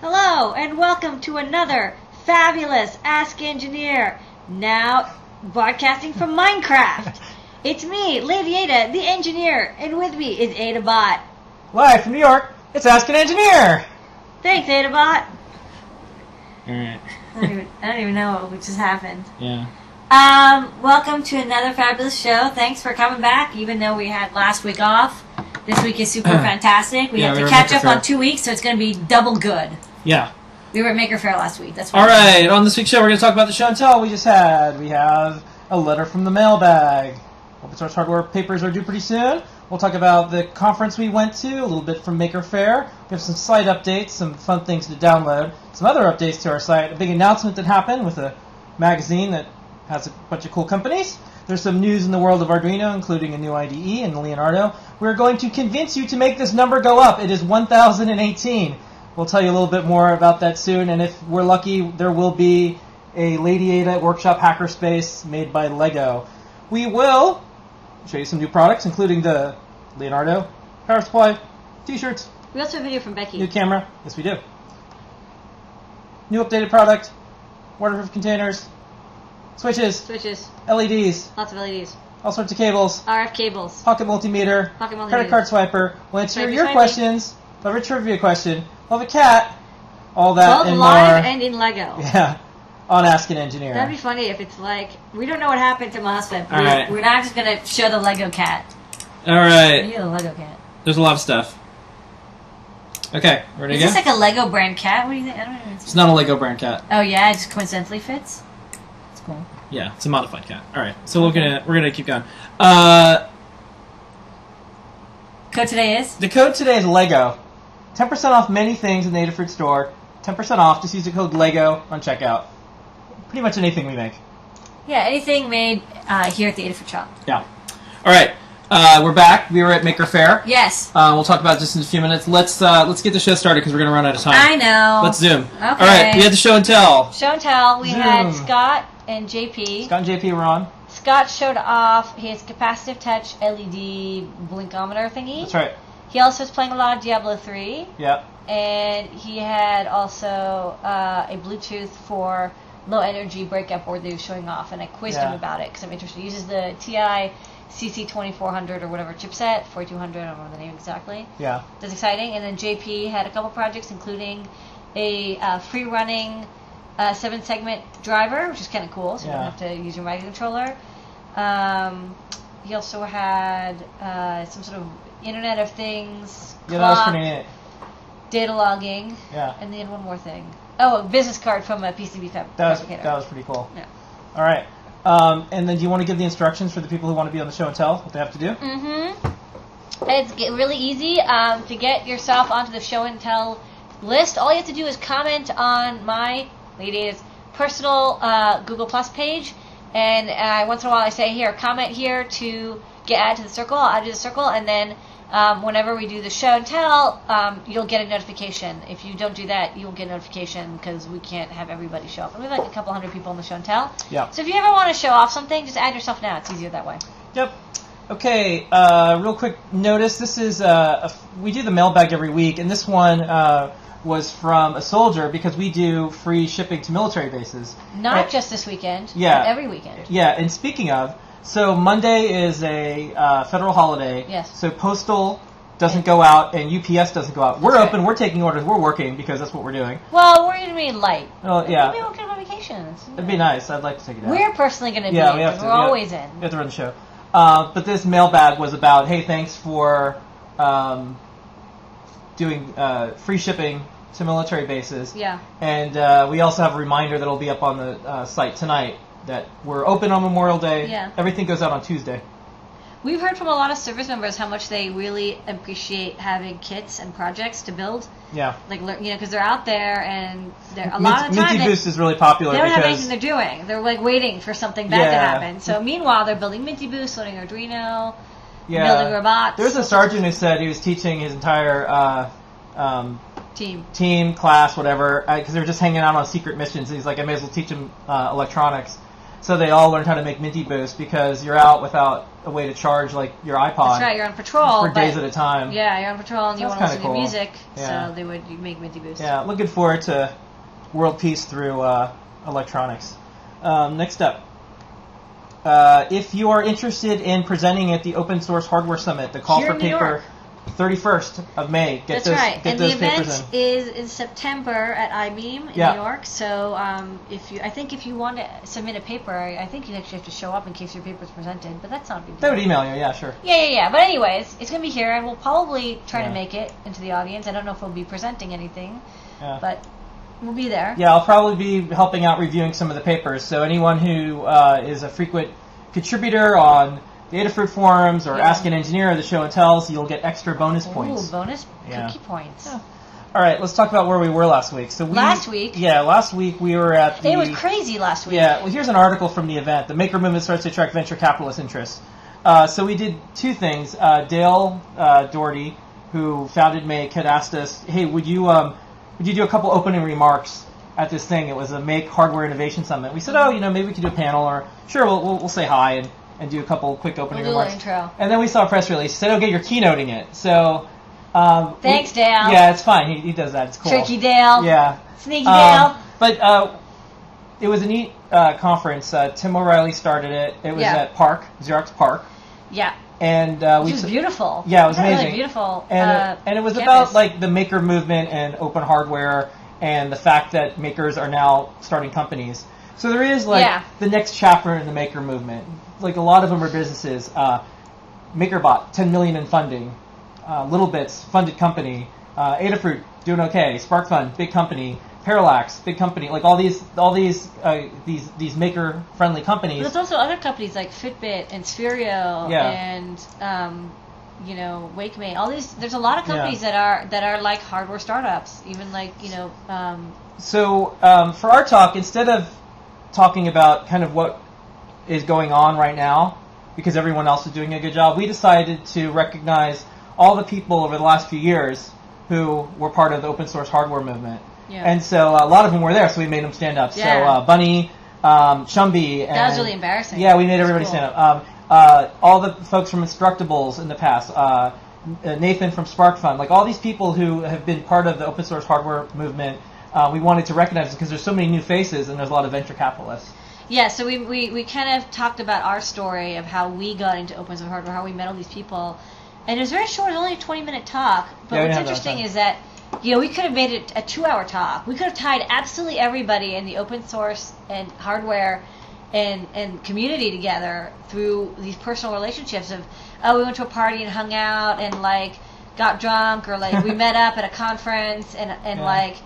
Hello, and welcome to another fabulous Ask Engineer, now broadcasting from Minecraft. It's me, Lady Ada, the engineer, and with me is AdaBot. Live from New York, it's Ask an Engineer! Thanks, AdaBot. Alright. I don't even know what just happened. Yeah. Welcome to another fabulous show. Thanks for coming back, even though we had last week off. This week is super fantastic. We have to catch up on 2 weeks, so it's going to be double good. Yeah. We were at Maker Faire last week. That's why. Alright, on this week's show, we're going to talk about the show and tell we just had. We have a letter from the Mailbag. Open source hardware papers are due pretty soon. We'll talk about the conference we went to, a little bit from Maker Faire. We have some site updates, some fun things to download, some other updates to our site, a big announcement that happened with a magazine that has a bunch of cool companies. There's some news in the world of Arduino, including a new IDE and Leonardo. We're going to convince you to make this number go up. It is 1018. We'll tell you a little bit more about that soon, and if we're lucky, there will be a Lady Ada Workshop Hackerspace made by Lego. We will show you some new products, including the Leonardo power supply, t-shirts. We also have a video from Becky. New camera. Yes, we do. New updated product, waterproof containers, switches, LEDs, Lots of LEDs. all sorts of cables, RF cables. pocket multimeter, credit card swiper. We'll answer your questions. We'll have a trivia question. We'll have a cat. All that Both and live more. and in Lego. Yeah, on Ask an Engineer. That'd be funny if it's like, we don't know what happened to my husband. All right. We're not just going to show the Lego cat. All right. You the Lego cat. There's a lot of stuff. Okay, ready to go? Is this like a Lego brand cat? What do you think? I don't know. It's not a Lego brand cat. Oh yeah, it just coincidentally fits. It's cool. Yeah, it's a modified cat. All right, so we're gonna keep going. Code today is? The code today is Lego. 10% off many things in the Adafruit store. 10% off. Just use the code Lego on checkout. Pretty much anything we make. Yeah, anything made here at the Adafruit shop. Yeah. All right. We're back. We were at Maker Faire. Yes. We'll talk about this in a few minutes. Let's get the show started because we're gonna run out of time. I know. Let's zoom. Okay. All right. We had the show and tell. Show and tell. We Zoom. had Scott and JP. Scott and JP were on. Scott showed off his capacitive touch LED blinkometer thingy. That's right. He also was playing a lot of Diablo 3. Yep. And he had also a Bluetooth for low energy breakout board that he was showing off, and I quizzed him about it because I'm interested. He uses the TI CC2400 or whatever chipset, 4200, I don't remember the name exactly. Yeah. That's exciting. And then JP had a couple projects, including a free running 7-segment driver, which is kind of cool, so you don't have to use your microcontroller. He also had some sort of Internet of Things, Yeah, that was pretty neat. data logging, and then one more thing. Oh, a business card from a PCB fabricator. That was pretty cool. Yeah. All right. And then do you want to give the instructions for the people who want to be on the show and tell, what they have to do? Mm-hmm. It's really easy to get yourself onto the show and tell list. All you have to do is comment on my Lady's personal Google Plus page, and once in a while I say, here, comment here to get added to the circle. I'll add you to the circle, and then whenever we do the show and tell, you'll get a notification. If you don't do that, you won't get a notification because we can't have everybody show up. And we have like a couple hundred people on the show and tell. Yeah. So if you ever want to show off something, just add yourself now. It's easier that way. Yep. Okay, real quick notice. This is, we do the mailbag every week, and this one was from a soldier because we do free shipping to military bases. Not just this weekend, but every weekend. Yeah, and speaking of, so Monday is a federal holiday. Yes. So Postal doesn't go out and UPS doesn't go out. We're open. We're taking orders. We're working because that's what we're doing. Well, we're going to be light. Oh, yeah. Maybe we'll get on vacation. It'd be nice. I'd like to take it out. We're personally going to be we in have because to. we're always in. We have to run the show. But this mailbag was about, hey, thanks for doing free shipping to military bases. Yeah. And we also have a reminder that'll be up on the site tonight that we're open on Memorial Day. Yeah. Everything goes out on Tuesday. We've heard from a lot of service members how much they really appreciate having kits and projects to build. Yeah. Like, because they're out there and a lot of the time Minty Boost is really popular they don't because have anything they're doing. They're like waiting for something bad to happen. So meanwhile, they're building Minty Boost, loading Arduino, building robots. There's a sergeant who said he was teaching his entire team, class, whatever, because they were just hanging out on secret missions. And he's like, I may as well teach them electronics. So they all learned how to make Minty Boost because you're out without a way to charge like your iPod. That's right. You're on patrol for days at a time. Yeah, you're on patrol and you want to listen to music, so you make Minty Boost. Yeah, looking forward to world peace through electronics. Next up. If you are interested in presenting at the Open Source Hardware Summit, the call for paper 31st of May. That's right. And the event is in September at IBEAM in New York. So if you want to submit a paper, I think you actually have to show up in case your paper is presented. But that's not a big deal. They would email you, yeah, sure. Yeah. But anyways, it's going to be here, and we'll probably try to make it into the audience. I don't know if we'll be presenting anything, but we'll be there. Yeah, I'll probably be helping out reviewing some of the papers. So anyone who is a frequent contributor on the Adafruit forums or Ask an Engineer or the Show and Tells, you'll get extra bonus points. Ooh, bonus cookie points. Yeah. All right, let's talk about where we were last week. Last week we were at the... It was crazy last week. Yeah, well, here's an article from the event. The Maker Movement starts to attract venture capitalist interests. So we did two things. Dale Doherty, who founded Make, had asked us, hey, would you do a couple opening remarks at this thing? It was a Make Hardware Innovation Summit. We said, maybe we could do a panel, or sure, we'll say hi and do a couple quick opening remarks. Intro. And then we saw a press release. He said, okay, you're keynoting it. So thanks, Dale. Yeah, it's fine. He does that. It's cool. Tricky Dale. Yeah. Sneaky Dale. But it was a neat conference. Tim O'Reilly started it. It was at Xerox Park. Yeah. And which was beautiful. Yeah, it was amazing. Really beautiful. And it was about like the maker movement and open hardware and the fact that makers are now starting companies. So there is the next chapter in the maker movement. Like a lot of them are businesses. MakerBot, 10 million in funding. Littlebits, funded company. Adafruit, doing okay. SparkFun, big company. Parallax, big company. Like all these maker friendly companies. But there's also other companies like Fitbit and Spherio and WakeMate. All these. There's a lot of companies that are like hardware startups. Even like So for our talk, instead of talking about kind of what is going on right now, because everyone else is doing a good job, we decided to recognize all the people over the last few years who were part of the open source hardware movement. Yeah. And so a lot of them were there, so we made them stand up. Yeah. So Bunny, Shumby. That was really embarrassing. Yeah, we made everybody stand up. All the folks from Instructables in the past. Nathan from SparkFun. Like all these people who have been part of the open source hardware movement, we wanted to recognize because there's so many new faces and there's a lot of venture capitalists. Yeah, so we kind of talked about our story of how we got into open source hardware, how we met all these people. And it was very short. It was only a 20-minute talk. But what's interesting is that we could have made it a 2-hour talk. We could have tied absolutely everybody in the open source and hardware and community together through these personal relationships of, we went to a party and hung out and like got drunk, or like we met up at a conference and like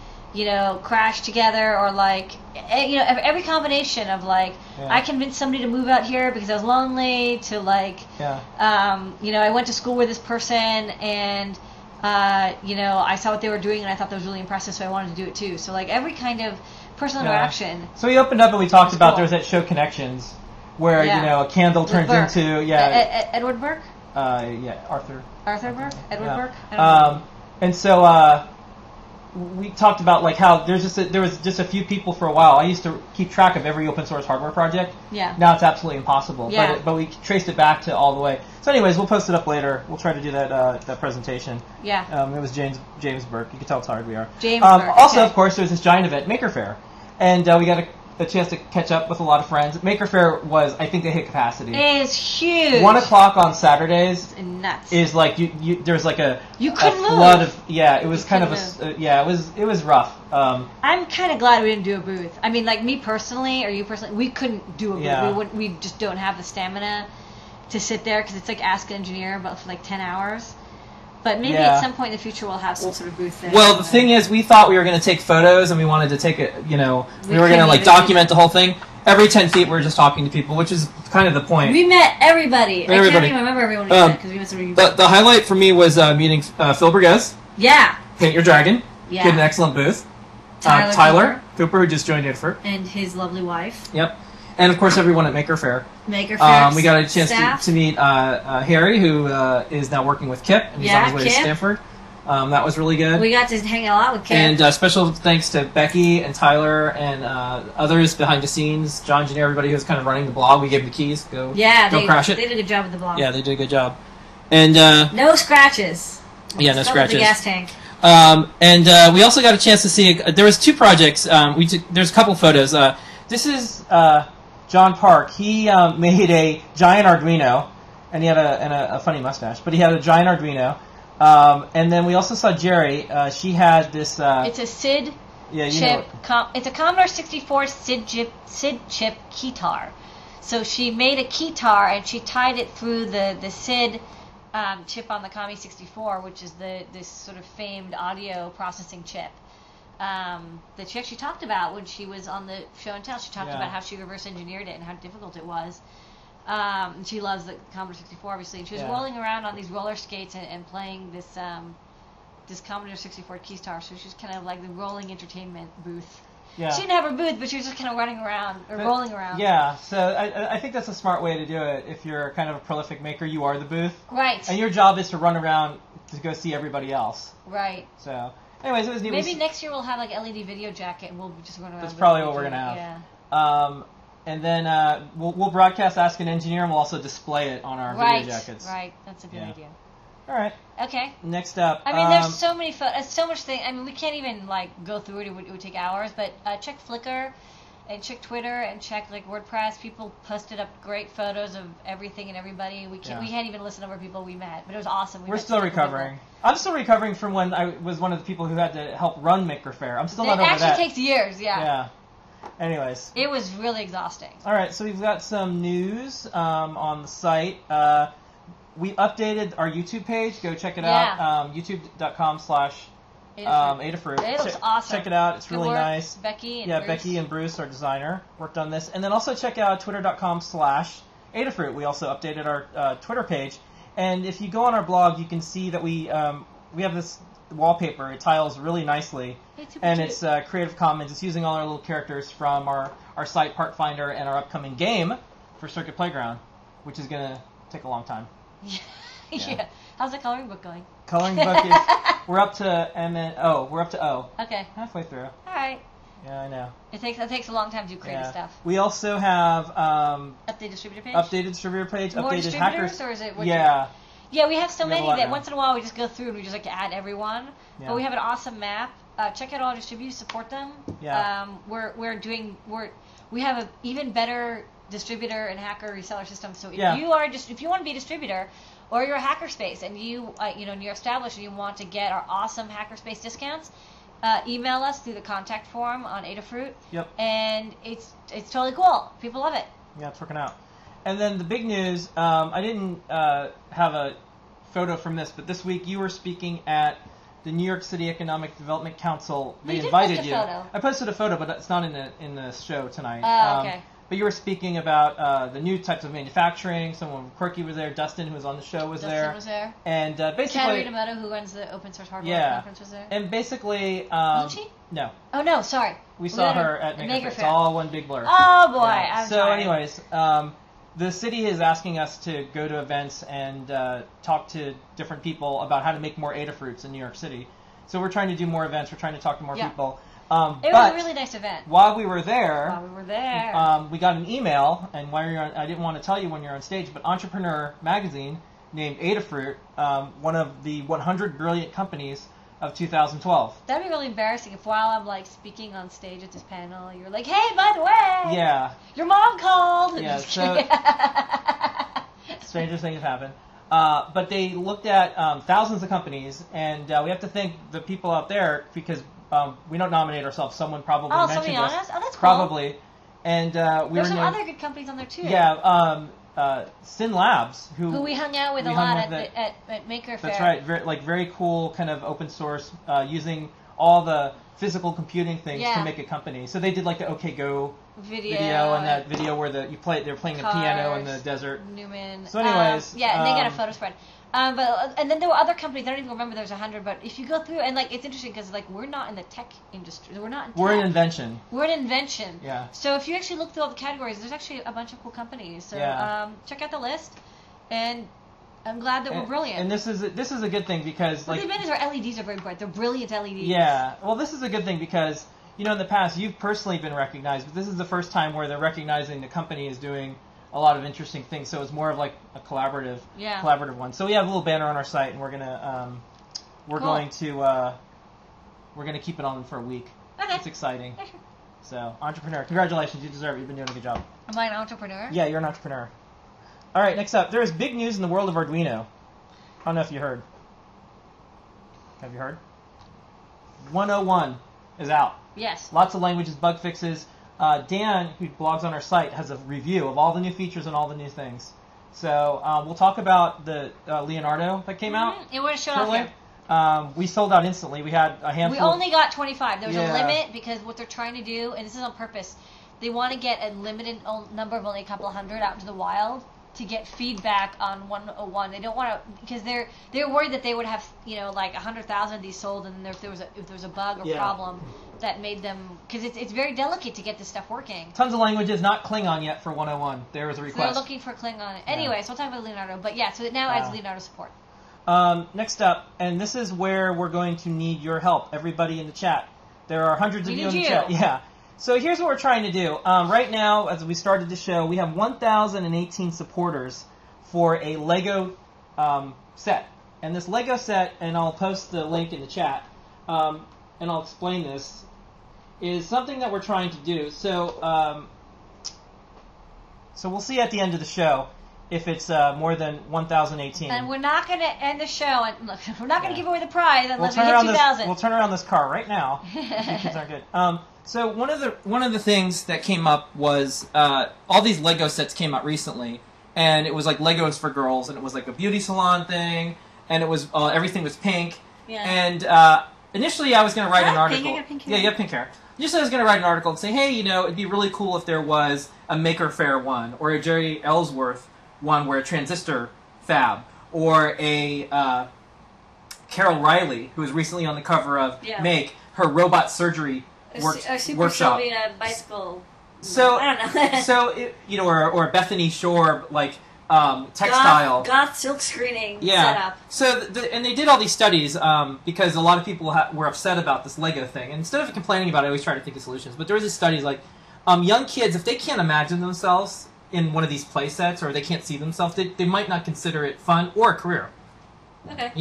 crashed together, or like every combination of like I convinced somebody to move out here because I was lonely, to like I went to school with this person and I saw what they were doing and I thought that was really impressive, so I wanted to do it too. So like every kind of personal interaction. So we opened up and we talked about there was that show Connections where a candle turns into Edward Burke. Arthur Burke. Edward Burke. I don't know. And so we talked about like how there was just a few people for a while. I used to keep track of every open source hardware project. Yeah. Now it's absolutely impossible. Yeah. But we traced it back to all the way. So anyways, we'll post it up later. We'll try to do that presentation. Yeah. It was James Burke. You can tell it's hard we are. James Burke. Also, of course, there's this giant event, Maker Faire. And we got a chance to catch up with a lot of friends. Maker Faire I think they hit capacity. It is huge. 1 o'clock on Saturdays it's nuts. Is like there's like a flood of it was kind of it was rough. I'm kind of glad we didn't do a booth. I mean, like me personally or you personally, we couldn't do a booth. Yeah. We just don't have the stamina to sit there because it's like Ask an Engineer but for like 10 hours. But maybe at some point in the future we'll have some sort of booth there. Well, the thing is, we thought we were going to take photos and we wanted to take it, we were going to like document the whole thing. Every 10 feet we were just talking to people, which is kind of the point. We met everybody. I can't even remember everyone we met because we met so many people. The highlight for me was meeting Phil Burgess. Yeah. Paint Your Dragon. Yeah. He had an excellent booth. Tyler Cooper, who just joined Adafruit. And his lovely wife. Yep. And, of course, everyone at Maker Faire. Maker Faire. We got a chance to meet Harry, who is now working with Kip, and he's on his way to Stanford. That was really good. We got to hang out with Ken. And special thanks to Becky and Tyler and others behind the scenes, John, Engineer, everybody who's kind of running the blog. We gave them the keys. Go crash it. They did a good job with the blog. Yeah, they did a good job. And no scratches. Yeah, no scratches. The gas tank. And we also got a chance to see. There was 2 projects. There's a couple photos. This is John Park. He made a giant Arduino, and he had a funny mustache. But he had a giant Arduino. And then we also saw Jerry. She had this. It's a SID chip. It's a Commodore 64 SID chip keytar. So she made a keytar and she tied it through the SID chip on the Commie 64, which is this sort of famed audio processing chip that she actually talked about when she was on the show and tell. She talked about how she reverse engineered it and how difficult it was. She loves the Commodore 64, obviously. And she was rolling around on these roller skates and playing this Commodore 64 Keystar. So she was kind of like the rolling entertainment booth. Yeah. She didn't have her booth, but she was just kind of running around or rolling around. Yeah, so I think that's a smart way to do it. If you're kind of a prolific maker, you are the booth. Right. And your job is to run around to go see everybody else. Right. So, anyways, it was neat. Maybe next year we'll have like LED video jacket and we'll just run around. That's probably what we're going to have. Yeah. And then we'll broadcast Ask an Engineer, and we'll also display it on our video jackets. Right, that's a good idea. All right. Okay. Next up. I mean, there's so many so much thing. I mean, we can't even like go through it. It would take hours. But check Flickr, and check Twitter, and check like WordPress. People posted up great photos of everything and everybody. We can't even listen to where people we met, but it was awesome. We're still recovering. I'm still recovering from when I was one of the people who had to help run Maker Faire. I'm still not over that. It actually takes years. Yeah. Yeah. Anyways. It was really exhausting. All right, so we've got some news on the site. We updated our YouTube page. Go check it out. YouTube.com/Adafruit. It looks awesome. Check it out. It's really nice. Becky and Bruce. Becky and Bruce, our designer, worked on this. And then also check out Twitter.com/Adafruit. We also updated our Twitter page. And if you go on our blog, you can see that we have this wallpaper. It tiles really nicely. It's Creative Commons. It's using all our little characters from our site, Part Finder, and our upcoming game for Circuit Playground, which is going to take a long time. Yeah. How's the coloring book going? Coloring book is we're up to We're up to O. Okay. Halfway through. All right. Yeah, I know. It takes a long time to do creative stuff. We also have updated distributor page. More updated hackers, or is it? Yeah. Yeah, we have so many that once in a while we just go through and we just like to add everyone. Yeah. But we have an awesome map. Check out all our distributors, support them. Yeah. We have an even better distributor and hacker reseller system. So if you want to be a distributor, or you're a hackerspace and you're established and you want to get our awesome hackerspace discounts, email us through the contact form on Adafruit. Yep. And it's totally cool. People love it. Yeah, it's working out. And then the big news, I didn't have a photo from this, but this week you were speaking at the New York City Economic Development Council. They invited you. I posted a photo, but it's not in the show tonight. Okay. But you were speaking about the new types of manufacturing. Someone quirky was there. Dustin, who was on the show, was there. Dustin was there. And basically, Katarina Moto, who runs the open source hardware conference, was there. And basically, no. Oh no, sorry. We saw her at Maker Faire. It's all one big blur. Oh boy, I'm sorry. Anyways, the city is asking us to go to events and talk to different people about how to make more Adafruits in New York City. So we're trying to do more events. We're trying to talk to more people. It was a really nice event. While we were there, we got an email, and I didn't want to tell you when you're on stage, but Entrepreneur Magazine named Adafruit one of the 100 brilliant companies of 2012. That'd be really embarrassing if while I'm like speaking on stage at this panel, you're like, "Hey, by the way, your mom called." Yeah, so stranger things happen. But they looked at thousands of companies, and we have to thank the people out there because we don't nominate ourselves. Someone probably mentioned us. Oh, that's cool. Probably. And there's some other good companies on there too. Yeah, Sin Labs, who we hung out with a lot at Maker Faire. That's right. Very cool, kind of open source, using all the physical computing things to make a company. So they did like the OK Go video and that video where they're playing a piano in the desert. Newman. So anyways, and they got a photo spread. And then there were other companies. I don't even remember there's 100. But if you go through and like it's interesting because like we're not in the tech industry. We're not. We're in invention. We're in invention. Yeah. So if you actually look through all the categories, there's actually a bunch of cool companies. So check out the list, and I'm glad that we're brilliant. And this is a good thing because What they've been is our LEDs are very bright. They're brilliant LEDs. Yeah. Well, this is a good thing because in the past you've personally been recognized, but this is the first time where they're recognizing the company is doing a lot of interesting things. So it's more of like a collaborative one. So we have a little banner on our site, and we're gonna going to keep it on for a week. Okay. It's exciting. Yeah, sure. So entrepreneur, congratulations, you deserve it. You've been doing a good job. Am I an entrepreneur? Yeah, you're an entrepreneur. All right, next up, there is big news in the world of Arduino. I don't know if you heard. Have you heard? 101 is out. Yes. Lots of languages, bug fixes. Dan, who blogs on our site, has a review of all the new features and all the new things. So we'll talk about the Leonardo that came out. You want to show off here? We sold out instantly. We had a handful. We only got 25. There was a limit because what they're trying to do, and this is on purpose, they want to get a limited number of only a couple of hundred out into the wild to get feedback on 101. They don't want to, because they're worried that they would have like 100,000 of these sold, and if there was a bug or problem that made them, because it's very delicate to get this stuff working. Tons of languages, not Klingon yet for 101. There was a request. So they're looking for Klingon. Anyway, so we'll talk about Leonardo. But yeah, so it now adds Leonardo support. Next up, and this is where we're going to need your help, everybody in the chat. There are hundreds of you in the chat. Yeah. So here's what we're trying to do. Right now, as we started the show, we have 1,018 supporters for a Lego set. And this Lego set, and I'll post the link in the chat, and I'll explain this, is something that we're trying to do. So, so we'll see at the end of the show if it's more than 1,018. And we're not going to end the show, and look, we're not going to give away the prize unless we hit 2,000. We'll turn around this car right now. These kids aren't good. So one of the things that came up was all these Lego sets came out recently, and it was like Legos for girls, and it was like a beauty salon thing, and it was everything was pink. Yeah. And initially I was going to write an article. You got pink hair? Yeah, you have pink hair. Initially I was going to write an article and say, hey, it'd be really cool if there was a Maker Faire one, or a Jerry Ellsworth one where a transistor fab, or a Carol Riley, who was recently on the cover of Make, her robot surgery workshop. A bicycle. So I don't know. So or Bethany Shore textile goth silk screening setup. So and they did all these studies because a lot of people were upset about this Lego thing. And instead of complaining about it, I always try to think of solutions. But there was these studies like young kids, if they can't imagine themselves in one of these play sets, or they can't see themselves, they might not consider it fun or a career. Okay.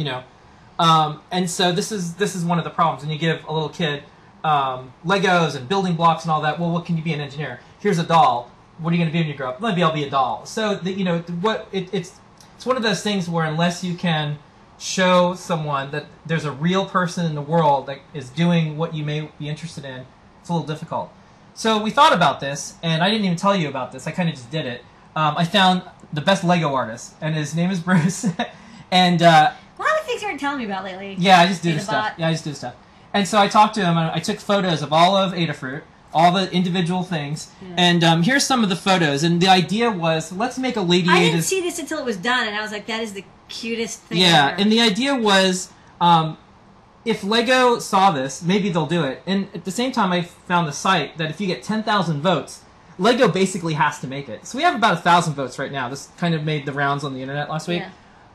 And so this is one of the problems. When you give a little kid Legos and building blocks and all that, well, what can you be an engineer? Here's a doll. What are you going to be when you grow up? Maybe I'll be a doll. So it's one of those things where unless you can show someone that there's a real person in the world that is doing what you may be interested in, it's a little difficult. So we thought about this, and I didn't even tell you about this. I kind of just did it. I found the best Lego artist, and his name is Bruce. And a lot of things you were telling me about lately. Yeah, I just do this stuff. Yeah, I just do this stuff. And so I talked to him, and I took photos of all of Adafruit, all the individual things. Yeah. And here's some of the photos. And the idea was, let's make a Lady Ada. I didn't see this until it was done, and I was like, that is the cutest thing ever. And the idea was, if Lego saw this, maybe they'll do it. And at the same time, I found the site that if you get 10,000 votes, Lego basically has to make it. So we have about 1,000 votes right now. This kind of made the rounds on the internet last week. Yeah.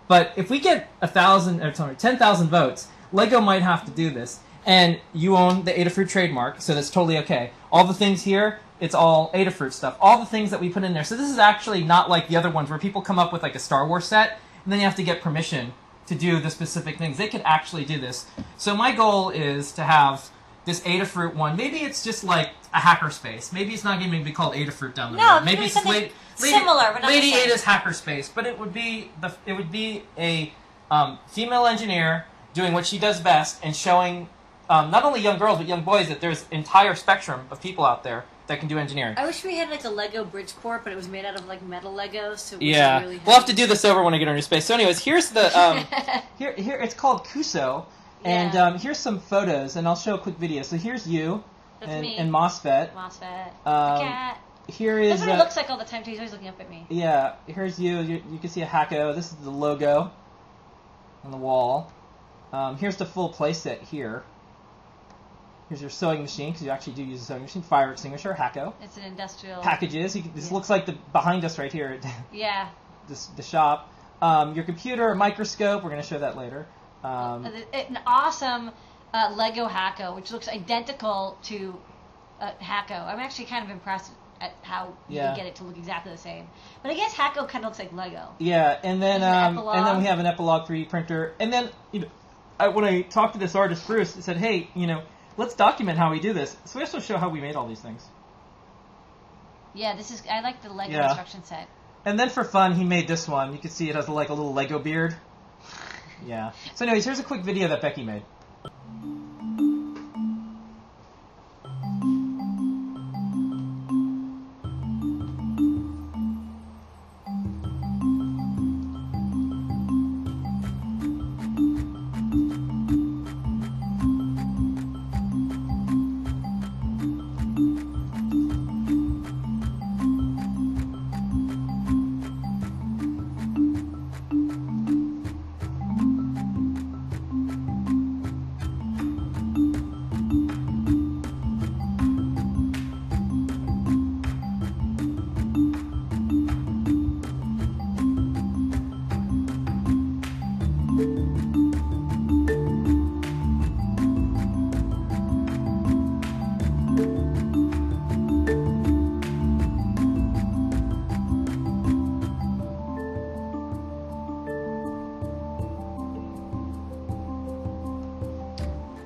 But if we get 10,000 votes, Lego might have to do this. And you own the Adafruit trademark, so that's totally okay. All the things here, it's all Adafruit stuff. All the things that we put in there. So this is actually not like the other ones where people come up with like a Star Wars set, and then you have to get permission to do the specific things. They could actually do this. So my goal is to have this Adafruit one. Maybe it's just like a hackerspace. Maybe it's not going to be called Adafruit down the road. Maybe it's something similar, but not Lady Ada's hackerspace. But it would be a female engineer doing what she does best and showing not only young girls but young boys that there's an entire spectrum of people out there that can do engineering. I wish we had like a Lego Bridgeport, but it was made out of like metal Legos. So it really we'll have to do this over when I get on your space. So, anyways, here's the here it's called Kuso, and here's some photos, and I'll show a quick video. So here's you and MOSFET. MOSFET. The cat. Here is. That's what he looks like all the time too. He's always looking up at me. Yeah. Here's you. You can see a Hacko. This is the logo on the wall. Here's the full playset here. Here's your sewing machine, because you actually do use a sewing machine. Fire extinguisher, Hacko. It's an industrial... Packages. This looks like the behind us right here. Yeah. The shop. your computer, a microscope. We're going to show that later. An awesome Lego Hacko, which looks identical to Hacko. I'm actually kind of impressed at how you can get it to look exactly the same. But I guess Hacko kind of looks like Lego. Yeah, and then we have an Epilogue 3D printer. And then when I talked to this artist Bruce, I said, hey, let's document how we do this. So we also show how we made all these things. Yeah, I like the Lego instruction set. And then for fun, he made this one. You can see it has like a little Lego beard. Yeah. So anyways, here's a quick video that Becky made.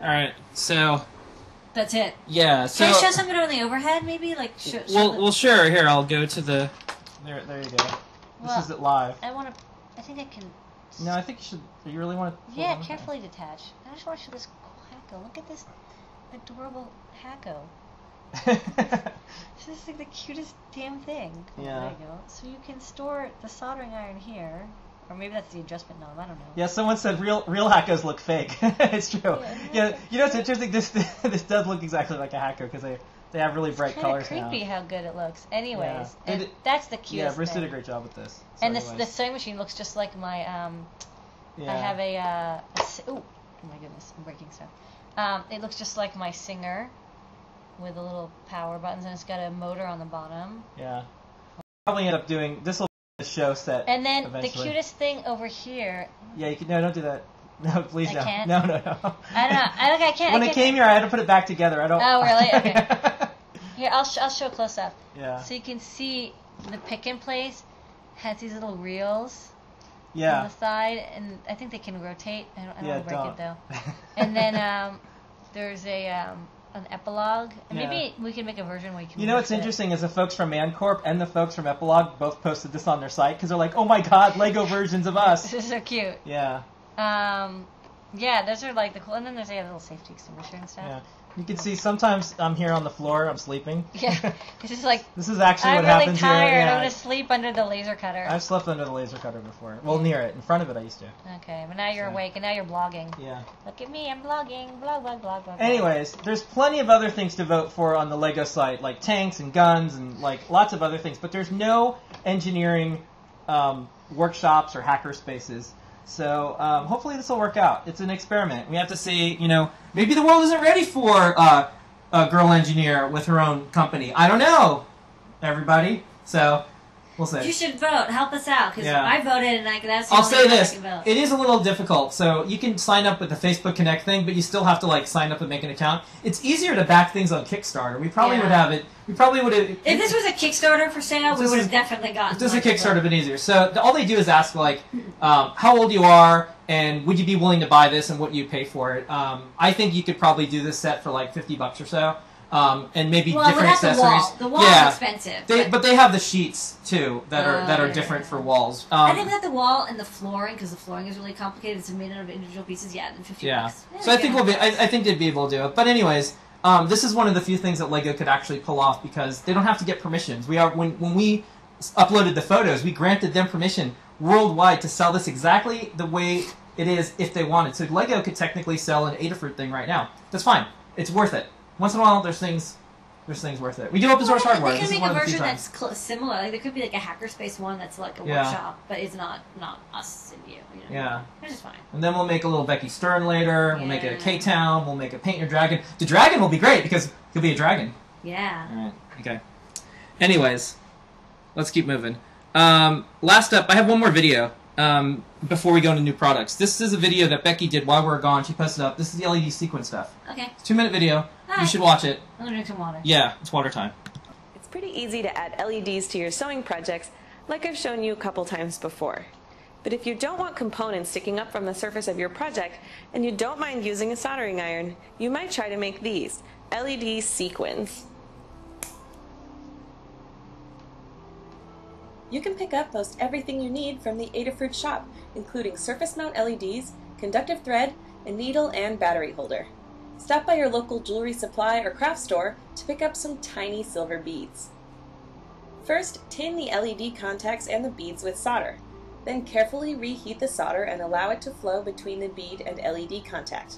Alright, so... That's it. Yeah, so... Can I show something on the overhead, maybe? Like, well, sure. Here, I'll go to the... There you go. This is it live. I think I can... No, I think you should... You really want to... Yeah, carefully detach. I just want to show this cool Hacko. Look at this adorable Hacko. This is like the cutest damn thing. Yeah. There you go. So you can store the soldering iron here. Or maybe that's the adjustment knob. I don't know. Yeah, someone said real Hackos look fake. It's true. Yeah, it's interesting. This does look exactly like a Hacko because they have really bright colors now. It's creepy how good it looks. Anyways, and that's the cutest. Yeah, Bruce thing. did a great job with this. So and the sewing machine looks just like my I have oh my goodness, I'm breaking stuff. It looks just like my Singer with the little power buttons, and it's got a motor on the bottom. Yeah. We'll probably end up doing this. Will the show set. And then eventually. The cutest thing over here. Yeah, you can. No, don't do that. No, please I no. Can't? No. I don't know. I can't. When it came here, I had to put it back together. I don't. Oh, really? Okay. Here, I'll show close up. Yeah. So you can see the pick and place has these little reels. Yeah. On the side, and I think they can rotate. I don't want to break it though. And and then there's an epilogue. And maybe we can make a version where you can. You know what's interesting is the folks from Mancorp and the folks from Epilogue both posted this on their site because they're like, "Oh my God, Lego versions of us." This is so cute. Yeah. Yeah, those are like the cool. And then there's a little safety extinguisher and stuff. Yeah. You can see sometimes I'm here on the floor, I'm sleeping. Yeah, this is like... This is actually what happens here. I'm really tired, Yeah. I'm going to sleep under the laser cutter. I've slept under the laser cutter before. Well, near it. In front of it I used to. Okay, but now you're awake, and now you're blogging. Yeah. Look at me, I'm blogging. Blog, blog, blog, blog. Anyways, there's plenty of other things to vote for on the Lego site, like tanks and guns and like lots of other things, but there's no engineering workshops or hacker spaces. So hopefully this will work out. It's an experiment. We have to see, maybe the world isn't ready for a girl engineer with her own company. I don't know, everybody. So we'll see. You should vote. Help us out, because I voted, and that's the I'll only say way this. I can vote. It is a little difficult. So you can sign up with the Facebook Connect thing, but you still have to sign up and make an account. It's easier to back things on Kickstarter. We probably would have it. We probably would have. If this was a Kickstarter for sale, we would have definitely gotten. If this is a Kickstarter, been easier. So all they do is ask how old you are and would you be willing to buy this and what you pay for it. I think you could probably do this set for like $50 or so. And maybe different accessories. The wall is expensive. But they have the sheets too that are different for walls. I think without the wall and the flooring, because the flooring is really complicated, it's made out of individual pieces. Then $50. Yeah. So I think I think they'd be able to do it. But anyways, this is one of the few things that Lego could actually pull off because they don't have to get permissions. When we uploaded the photos, we granted them permission worldwide to sell this exactly the way it is if they wanted. So Lego could technically sell an Adafruit thing right now. That's fine. It's worth it. Once in a while, there's things worth it. We do open source hardware. They can this make is one a of the few version times. that's similar. Like, there could be like a hackerspace one that's like a workshop, but it's not us and you. Yeah. Which is fine. And then we'll make a little Becky Stern later. We'll make a K-Town. We'll make a Paint Your Dragon. The dragon will be great because he'll be a dragon. Yeah. All right. Okay. Anyways, let's keep moving. Last up, I have one more video. before we go into new products. This is a video that Becky did while we were gone. She posted up. This is the LED sequin stuff. Okay. It's a 2-minute video. Hi. You should watch it. I'm gonna drink some water. Yeah, it's water time. It's pretty easy to add LEDs to your sewing projects, like I've shown you a couple times before. But if you don't want components sticking up from the surface of your project, and you don't mind using a soldering iron, you might try to make these, LED sequins. You can pick up most everything you need from the Adafruit shop, including surface mount LEDs, conductive thread, a needle and battery holder. Stop by your local jewelry supply or craft store to pick up some tiny silver beads. First, tin the LED contacts and the beads with solder. Then carefully reheat the solder and allow it to flow between the bead and LED contact.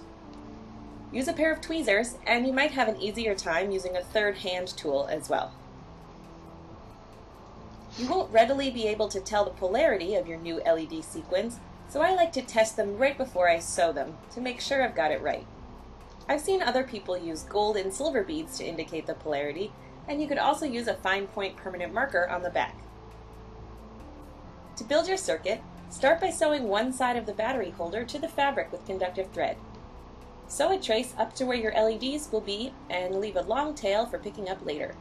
Use a pair of tweezers, and you might have an easier time using a third hand tool as well. You won't readily be able to tell the polarity of your new LED sequins, so I like to test them right before I sew them to make sure I've got it right. I've seen other people use gold and silver beads to indicate the polarity, and you could also use a fine point permanent marker on the back. To build your circuit, start by sewing one side of the battery holder to the fabric with conductive thread. Sew a trace up to where your LEDs will be and leave a long tail for picking up later.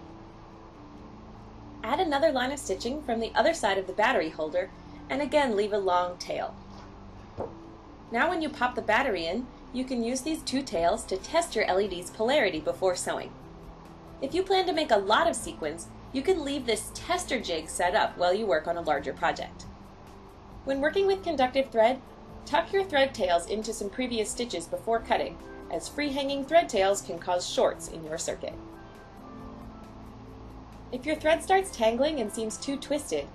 Add another line of stitching from the other side of the battery holder and again leave a long tail. Now when you pop the battery in, you can use these two tails to test your LED's polarity before sewing. If you plan to make a lot of sequins, you can leave this tester jig set up while you work on a larger project. When working with conductive thread, tuck your thread tails into some previous stitches before cutting, as free-hanging thread tails can cause shorts in your circuit. If your thread starts tangling and seems too twisted,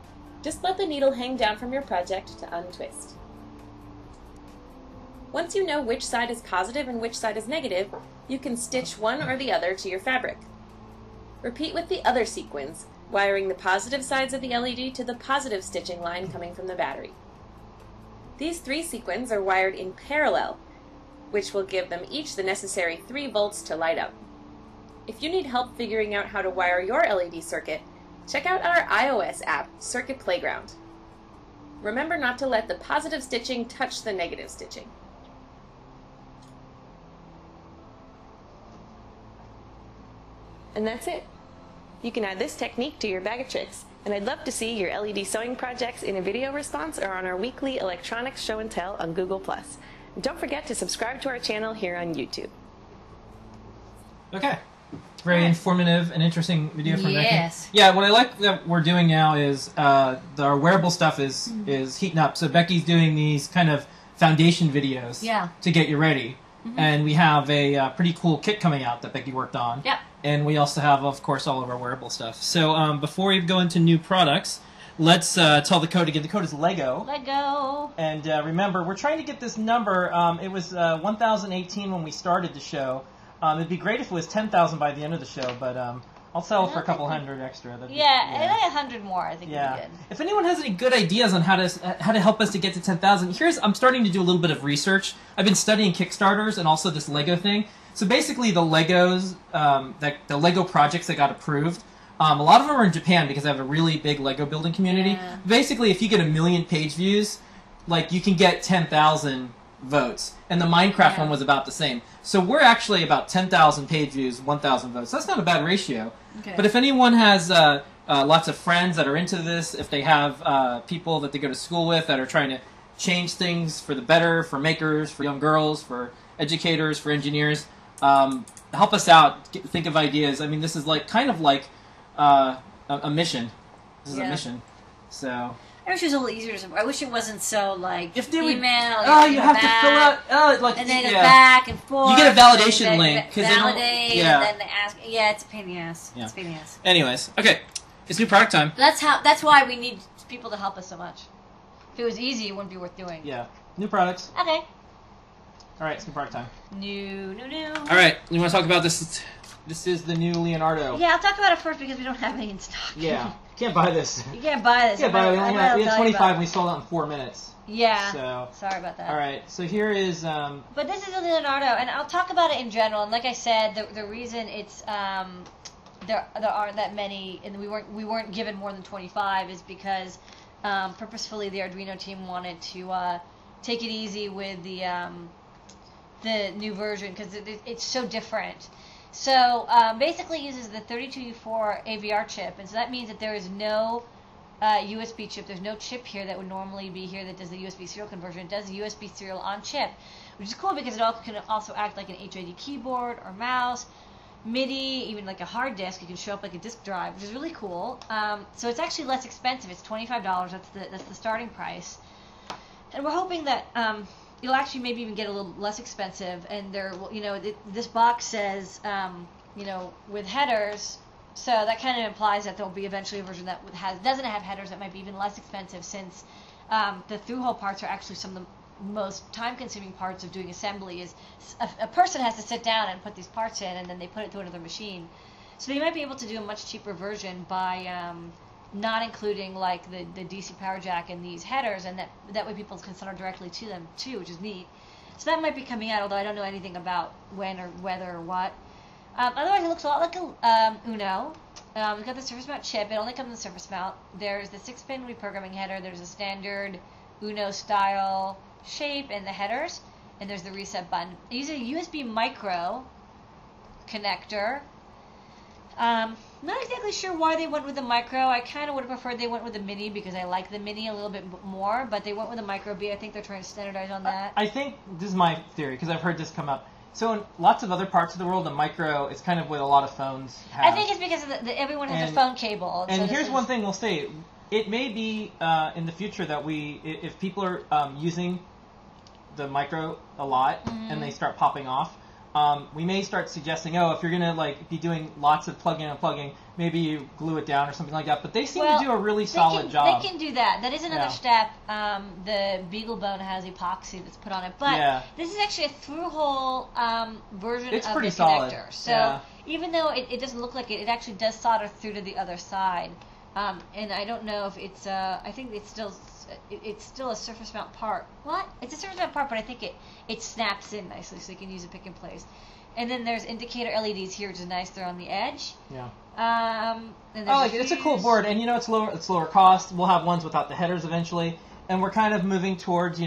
just let the needle hang down from your project to untwist. Once you know which side is positive and which side is negative, you can stitch one or the other to your fabric. Repeat with the other sequins, wiring the positive sides of the LED to the positive stitching line coming from the battery. These 3 sequins are wired in parallel, which will give them each the necessary 3 volts to light up. If you need help figuring out how to wire your LED circuit, check out our iOS app, Circuit Playground. Remember not to let the positive stitching touch the negative stitching. And that's it. You can add this technique to your bag of tricks, and I'd love to see your LED sewing projects in a video response or on our weekly electronics show and tell on Google+. And don't forget to subscribe to our channel here on YouTube. Okay. Very informative and interesting video from Becky. Yes. Yeah, what I like that we're doing now is our wearable stuff is heating up. So Becky's doing these kind of foundation videos to get you ready. And we have a pretty cool kit coming out that Becky worked on. Yeah. And we also have, of course, all of our wearable stuff. So before we go into new products, let's tell the code again. The code is LEGO. LEGO. And remember, we're trying to get this number. It was 1,018 when we started the show. It'd be great if it was 10,000 by the end of the show, but I'll settle for a couple hundred extra. Like 100 more, I think would be good. If anyone has any good ideas on how to help us to get to 10,000, I'm starting to do a little bit of research. I've been studying Kickstarters and also this Lego thing. So basically, the Legos, the Lego projects that got approved, a lot of them are in Japan because they have a really big Lego building community. Yeah. Basically, if you get 1 million page views, like you can get 10,000 votes, and the Minecraft one was about the same. So we're actually about 10,000 page views, 1,000 votes. That's not a bad ratio. Okay. But if anyone has lots of friends that are into this, if they have people that they go to school with that are trying to change things for the better, for makers, for young girls, for educators, for engineers, help us out. Think of ideas. I mean, this is kind of like a mission. This is a mission. So. I wish it was a little easier to. I wish it wasn't so if they would, email. You have to fill out. And then back and forth. You get a validation link validate, and then they ask. Yeah, it's a pain in the ass. Yeah. It's a pain in the ass. Anyways, okay, it's new product time. That's why we need people to help us so much. If it was easy, it wouldn't be worth doing. Yeah, new products. Okay. All right, it's new product time. New. All right, you want to talk about this? This is the new Leonardo. Yeah, I'll talk about it first because we don't have any in stock. Yeah, can't buy this. You can't buy this. We had 25 and we sold out in 4 minutes. Yeah. So sorry about that. All right, so here is. But this is a Leonardo, and I'll talk about it in general. And like I said, the reason it's there aren't that many, and we weren't given more than 25 is because purposefully the Arduino team wanted to take it easy with the new version because it's so different. So basically it uses the 32U4 AVR chip, and so that means that there is no USB chip. There's no chip here that would normally be here that does the USB serial conversion. It does the USB serial on chip, which is cool because it can also act like an HID keyboard or mouse, MIDI, even like a hard disk. It can show up like a disk drive, which is really cool. So it's actually less expensive. It's $25. That's the starting price, and we're hoping that it'll actually maybe even get a little less expensive. And this box says with headers. So that kind of implies that there will be eventually a version that doesn't have headers that might be even less expensive, since the through-hole parts are actually some of the most time-consuming parts of doing assembly. Is a person has to sit down and put these parts in, and then they put it through another machine. So they might be able to do a much cheaper version by not including like the DC power jack in these headers, and that way people can solder directly to them too, which is neat. So that might be coming out, although I don't know anything about when or whether or what. Otherwise, it looks a lot like a Uno. We've got the surface mount chip. It only comes in the surface mount. There's the 6-pin reprogramming header. There's a standard Uno style shape in the headers, and there's the reset button. It uses a USB micro connector. Not exactly sure why they went with the micro. I kind of would have preferred they went with the mini because I like the mini a little bit more, but they went with the micro B. I think they're trying to standardize on that. I think this is my theory because I've heard this come up. So in lots of other parts of the world, the micro is kind of what a lot of phones have. I think it's because of everyone has a phone cable. And so here's one thing we'll say. It may be in the future that if people are using the micro a lot and they start popping off, we may start suggesting, if you're going to be doing lots of plugging and unplugging, maybe you glue it down or something like that. But they seem to do a really solid job. They can do that. That is another step. The BeagleBone has epoxy that's put on it. But this is actually a through-hole version of the solid. connector. So even though it doesn't look like it, it actually does solder through to the other side. And I don't know if it's, I think it's still a surface mount part. What? It's a surface mount part, but I think it snaps in nicely, so you can use a pick and place. And then there's indicator LEDs here, which is nice. They're on the edge. Yeah. And it's a cool board, and it's lower cost. We'll have ones without the headers eventually, and we're kind of moving towards a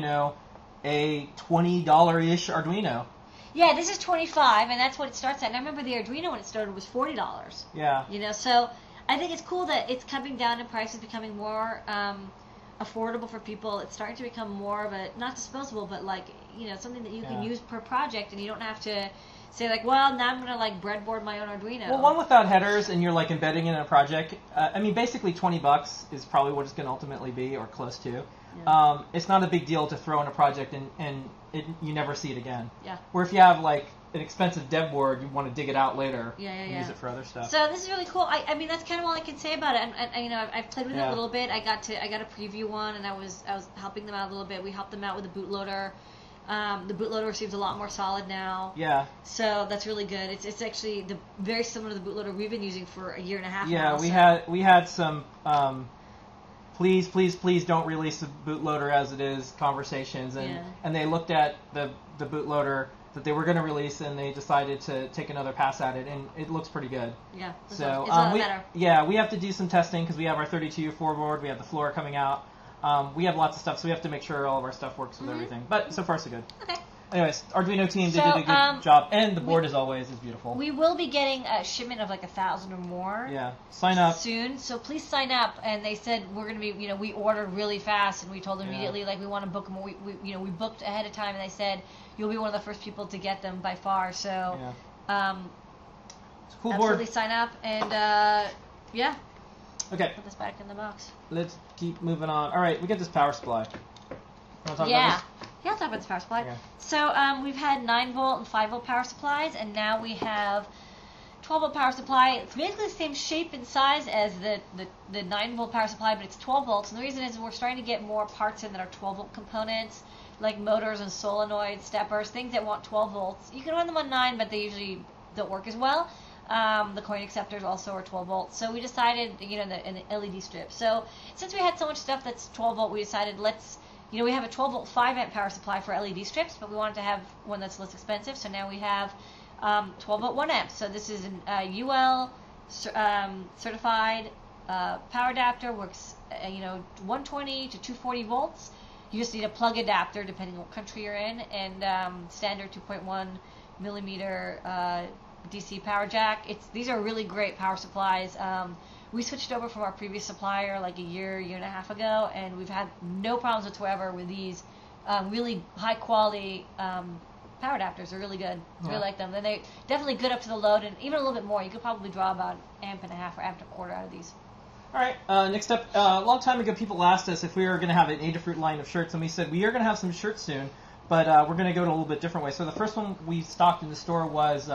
$20-ish Arduino. Yeah, this is $25, and that's what it starts at. And I remember the Arduino when it started was $40. Yeah. So I think it's cool that it's coming down in price, it's becoming more affordable for people. It's starting to become more of a, not disposable, but something that you can use per project, and you don't have to say now I'm going to breadboard my own Arduino. Well, one without headers and you're embedding it in a project, basically $20 is probably what it's going to ultimately be, or close to. Yeah. It's not a big deal to throw in a project and you never see it again. Yeah. Where if you have an expensive dev board, you want to dig it out later and use it for other stuff. So this is really cool. I mean, that's kind of all I can say about it. And I've played with it a little bit. I got a preview one, and I was helping them out a little bit. We helped them out with the bootloader. The bootloader seems a lot more solid now. Yeah. So that's really good. It's actually very similar to the bootloader we've been using for a year and a half. Yeah, now, we had some please don't release the bootloader as it is conversations, and they looked at the bootloader that they were going to release, and they decided to take another pass at it, and it looks pretty good. Yeah, so it's a lot better. Yeah, we have to do some testing because we have our 32U4 board, we have the floor coming out. We have lots of stuff, so we have to make sure all of our stuff works with everything. But so far, so good. Okay. Anyways, Arduino team, they did a good job, and the board, as always, is beautiful. We will be getting a shipment of 1,000 or more. Yeah, sign up soon. So please sign up. And they said we're going to be, we ordered really fast, and we told them immediately we want to book them. We booked ahead of time, and they said you'll be one of the first people to get them by far. So, it's a cool absolutely board. Sign up, and Okay. Put this back in the box. Let's keep moving on. All right, we got this power supply. Want to talk about this? Yeah, I'll talk about this power supply. Okay. So we've had 9-volt and 5-volt power supplies, and now we have 12-volt power supply. It's basically the same shape and size as the 9-volt power supply, but it's 12 volts. And the reason is we're starting to get more parts in that are 12-volt components, like motors and solenoids, steppers, things that want 12 volts. You can run them on 9, but they usually don't work as well. The coin acceptors also are 12 volts. So we decided, in the LED strip. So since we had so much stuff that's 12 volt, we decided we have a 12 volt 5 amp power supply for LED strips, but we wanted to have one that's less expensive. So now we have 12 volt 1 amp. So this is an UL certified power adapter works, 120 to 240 volts. You just need a plug adapter depending on what country you're in, and standard 2.1 millimeter DC power jack. These are really great power supplies. We switched over from our previous supplier like a year and a half ago, and we've had no problems whatsoever with these really high quality power adapters. Are really good. I really like them. And they're definitely good up to the load, and even a little bit more. You could probably draw about amp and a half or amp and a quarter out of these. All right, next up, a long time ago people asked us if we were going to have an Adafruit line of shirts, and we said we are going to have some shirts soon, but we're going to go to a little bit different way. So the first one we stocked in the store was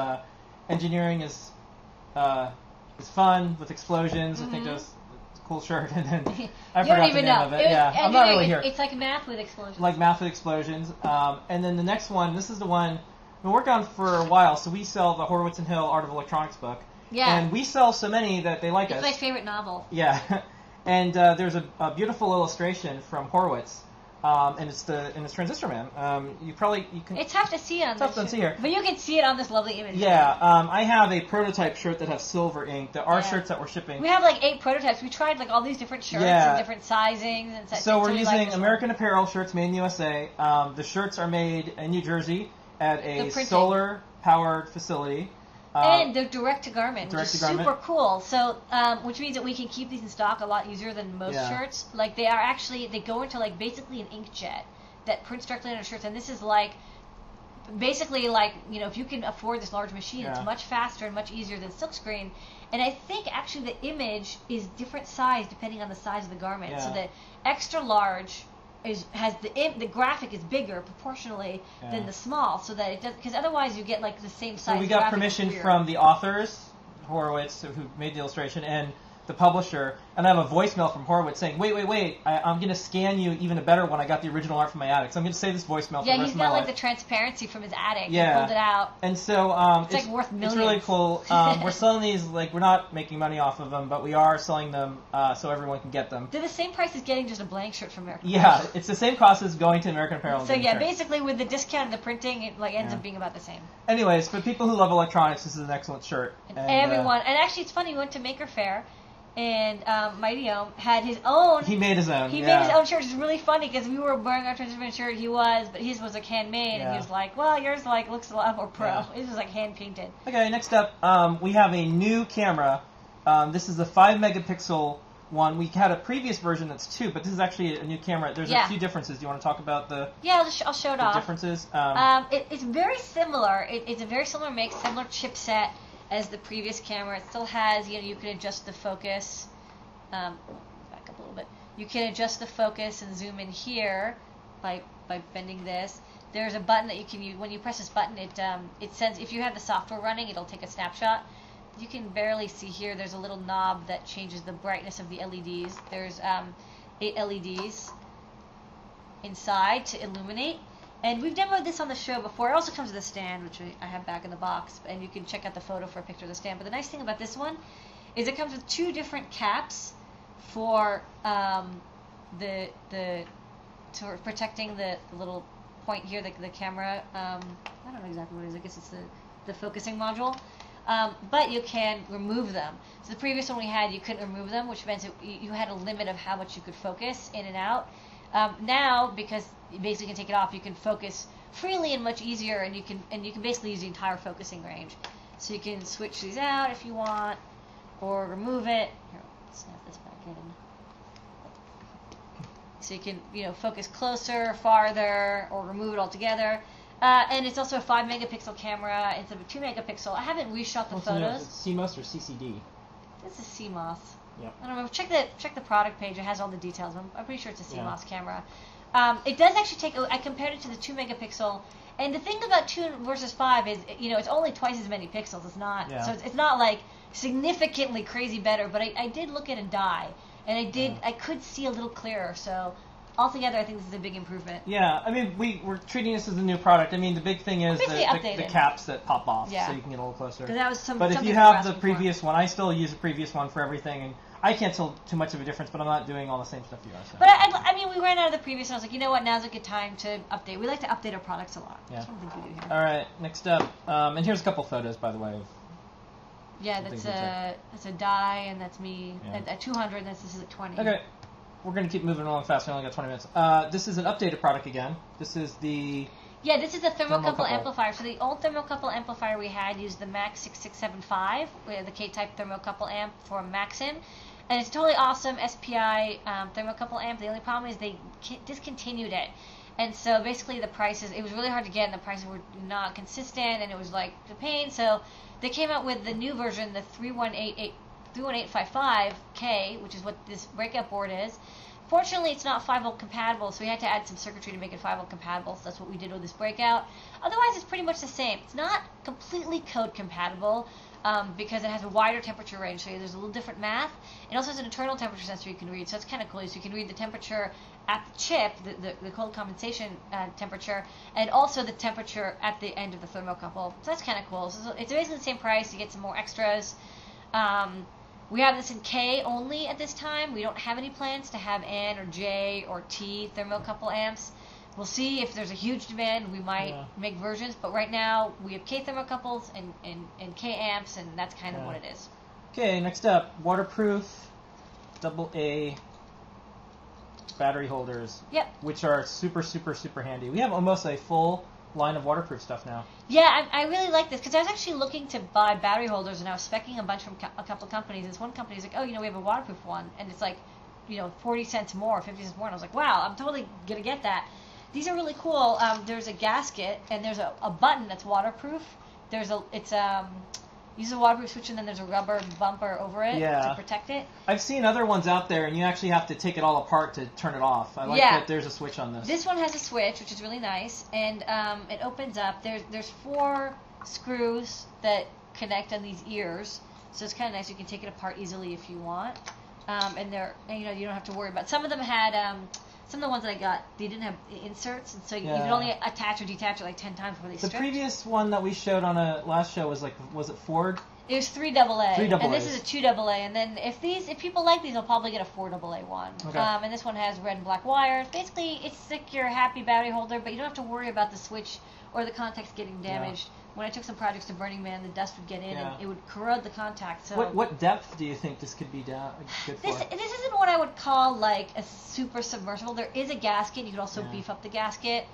engineering is fun with explosions. I think that was a cool shirt, and then I forgot the name of it. I'm not really here. It's like math with explosions. Like math with explosions. And then the next one, this is the one we've been working on for a while. So we sell the Horowitz and Hill Art of Electronics book. Yeah. And we sell so many that they like us. It's my favorite novel. Yeah. And there's a beautiful illustration from Horowitz. And it's Transistor Man. You can. It's tough to see on tough this to see here, but you can see it on this lovely image. Yeah, I have a prototype shirt that has silver ink. There are shirts that we're shipping. We have like 8 prototypes. We tried like all these different shirts and different sizings and such. So we're using American Apparel shirts made in the USA. The shirts are made in New Jersey at a solar powered facility. And they're direct to garment, which is super cool. So, which means that we can keep these in stock a lot easier than most shirts. Like they go into like basically an inkjet that prints directly on our shirts, and this is like basically like if you can afford this large machine, it's much faster and much easier than silkscreen. And I think actually the image is different size depending on the size of the garment. Yeah. So the extra large has the graphic is bigger proportionally than the small, so that it does, because otherwise you get like the same size. So we got permission from the authors, Horowitz, who made the illustration, and the publisher, and I have a voicemail from Horowitz saying, wait, I'm going to scan you even a better one. I got the original art from my attic, so I'm going to save this voicemail for the rest of my life. Yeah, he's got like the transparency from his attic. Yeah. He pulled it out. And so it's like worth millions. It's really cool. We're selling these, like we're not making money off of them, but we are selling them so everyone can get them. They're the same price as getting just a blank shirt from American Apparel. Yeah, it's the same cost as going to American Apparel. So yeah, basically with the discount and the printing, it like ends up being about the same. Anyways, for people who love electronics, this is an excellent shirt. And everyone, and actually it's funny, we went to Maker Faire, and Mighty Ohm had his own. He made his own. He made his own shirt, which is really funny because we were wearing our Transistor shirt. But his was like handmade, and he was like, "Well, yours like looks a lot more pro." Yeah. His was like hand painted. Okay, next up, we have a new camera. This is the 5 megapixel one. We had a previous version that's 2, but this is actually a new camera. There's a few differences. Do you want to talk about the? Yeah, I'll show it off. Differences. It's very similar. It's a very similar make, similar chipset as the previous camera. It still has, you can adjust the focus. Back up a little bit. You can adjust the focus and zoom in here by bending this. There's a button that you can use. When you press this button, it sends. If you have the software running, it'll take a snapshot. You can barely see here. There's a little knob that changes the brightness of the LEDs. There's 8 LEDs inside to illuminate. And we've demoed this on the show before. It also comes with a stand, which I have back in the box, and you can check out the photo for a picture of the stand. But the nice thing about this one is it comes with 2 different caps for protecting the little point here, the camera. I don't know exactly what it is. I guess it's the focusing module. But you can remove them. So the previous one we had, you couldn't remove them, which meant you had a limit of how much you could focus in and out. Now, because you basically can take it off, you can focus freely and much easier, and you can basically use the entire focusing range. So you can switch these out if you want, or remove it. Here, let's snap this back in. So you can focus closer, farther, or remove it altogether. And it's also a 5 megapixel camera instead of a 2 megapixel. I haven't reshot the photos. CMOS or CCD? This is CMOS. Yep. I don't know. Check the product page. It has all the details. I'm pretty sure it's a CMOS camera. It does actually take. I compared it to the 2 megapixel, and the thing about 2 versus 5 is it's only twice as many pixels. It's not so it's not like significantly crazy better. But I did look at a die, and I could see a little clearer. So altogether, I think this is a big improvement. Yeah, I mean we're treating this as a new product. I mean the big thing is the caps that pop off, so you can get a little closer. That was but if you have the previous one, I still use the previous one for everything, and I can't tell too much of a difference, but I'm not doing all the same stuff you are. So. But I mean, we ran out of the previous, and I was like, you know what? Now's a good time to update. We like to update our products a lot. Yeah. That's one thing we do here. All right, next up, and here's a couple photos, by the way, of Yeah, Something that's a die, and that's me Yeah. at 200, and this is at 20. Okay. We're going to keep moving along fast. We only got 20 minutes. This is an updated product again. This is the... Yeah, this is a thermocouple Thermocouple. amplifier. So the old thermocouple amplifier we had used the Max 6675, we had the K-type thermocouple amp for Maxim. And it's totally awesome SPI thermocouple amp. The only problem is they discontinued it. And so basically the prices, it was really hard to get, and the prices were not consistent, and it was like a pain. So they came out with the new version, the 31855K, which is what this breakout board is. Fortunately, it's not 5-volt compatible, so we had to add some circuitry to make it 5-volt compatible, so that's what we did with this breakout. Otherwise, it's pretty much the same. It's not completely code compatible because it has a wider temperature range, so there's a little different math. It also has an internal temperature sensor you can read, so that's kind of cool. So you can read the temperature at the chip, the cold condensation temperature, and also the temperature at the end of the thermocouple. So that's kind of cool. So it's basically the same price. You get some more extras. We have this in K only at this time. We don't have any plans to have N or J or T thermocouple amps. We'll see if there's a huge demand. We might make versions, but right now we have K thermocouples and K amps, and that's kind of what it is. Okay, next up, waterproof AA battery holders. Yep. Which are super, super, super handy. We have almost a full line of waterproof stuff now. Yeah, I really like this because I was actually looking to buy battery holders, and I was speccing a bunch from a couple of companies. This one company's like, oh, we have a waterproof one, and it's like, 40 cents more, 50 cents more, and I was like, wow, I'm totally gonna get that. These are really cool. There's a gasket, and there's a button that's waterproof. Uses a waterproof switch, and then there's a rubber bumper over it to protect it. I've seen other ones out there, and you actually have to take it all apart to turn it off. I like that there's a switch on this. This one has a switch, which is really nice, and it opens up. There's 4 screws that connect on these ears, so it's kind of nice. You can take it apart easily if you want, and you don't have to worry about. Some of them had. Some of the ones that I got, they didn't have inserts, and so you could only attach or detach it like 10 times before they stripped. The previous one that we showed on a last show was it Ford? It was 3 AA. 3 AA. And this is a 2 AA. And then if people like these, they'll probably get a 4 AA one. Okay. And this one has red and black wires. Basically, it's like your happy battery holder, but you don't have to worry about the switch or the contacts getting damaged. Yeah. When I took some projects to Burning Man, the dust would get in and it would corrode the contact. So what depth do you think this could be good for? This isn't what I would call like a super submersible. There is a gasket. You could also beef up the gasket.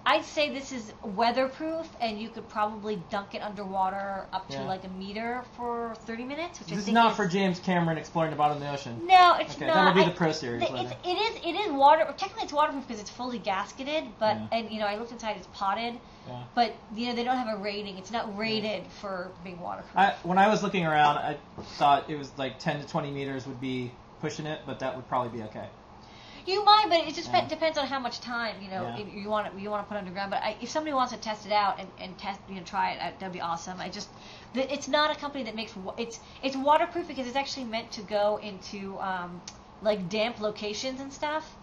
I'd say this is weatherproof, and you could probably dunk it underwater up to like a meter for 30 minutes. Which this I think is not for James Cameron exploring the bottom of the ocean. No, it's not. That'll be the Pro Series. It is water. Technically, it's waterproof because it's fully gasketed. But and I looked inside. It's potted. Yeah. But they don't have a rating. It's not rated for being waterproof. When I was looking around, I thought it was like 10 to 20 meters would be pushing it, but that would probably be okay. You might, but it just depends on how much time you want to put underground. But if somebody wants to test it out and test try it, that'd be awesome. It's not a company that makes it's waterproof because it's actually meant to go into like damp locations and stuff,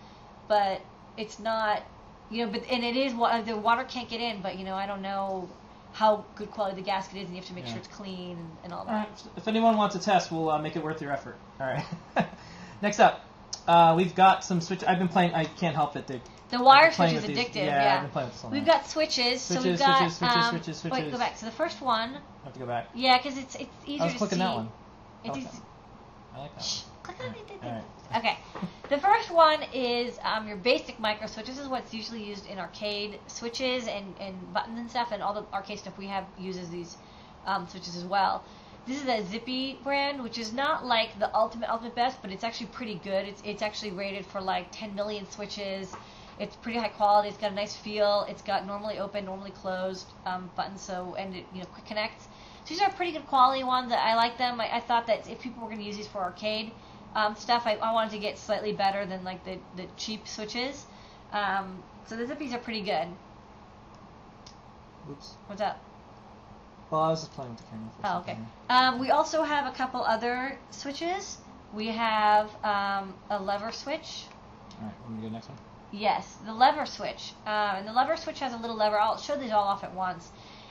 but it's not but it is the water can't get in. But I don't know how good quality the gasket is, and you have to make sure it's clean and all that. All right. If anyone wants a test, we'll make it worth your effort. All right. Next up. We've got some switch. I've been playing. I can't help it. The wire switch is addictive. Yeah, I've been playing with this one. We've got switches. So we've got switches. Wait, go back. So the first one. I have to go back. Yeah, because it's easier to see. I was clicking that one. I like that one. Click on it. Right. Okay. The first one is your basic micro switch. This is what's usually used in arcade switches and buttons and stuff, and all the arcade stuff we have uses these switches as well. This is a Zippy brand, which is not like the ultimate best, but it's actually pretty good. It's actually rated for like 10 million switches. It's pretty high quality. It's got a nice feel. It's got normally open, normally closed buttons, and it quick connects. So these are pretty good quality ones. I like them. I thought that if people were going to use these for arcade stuff, I wanted to get slightly better than like the cheap switches. So the Zippies are pretty good. Oops. What's up? Well, I was just playing with the camera. Oh, okay. We also have a couple other switches. We have a lever switch. All right, want me to go next one? Yes, the lever switch. And the lever switch has a little lever. I'll show these all off at once.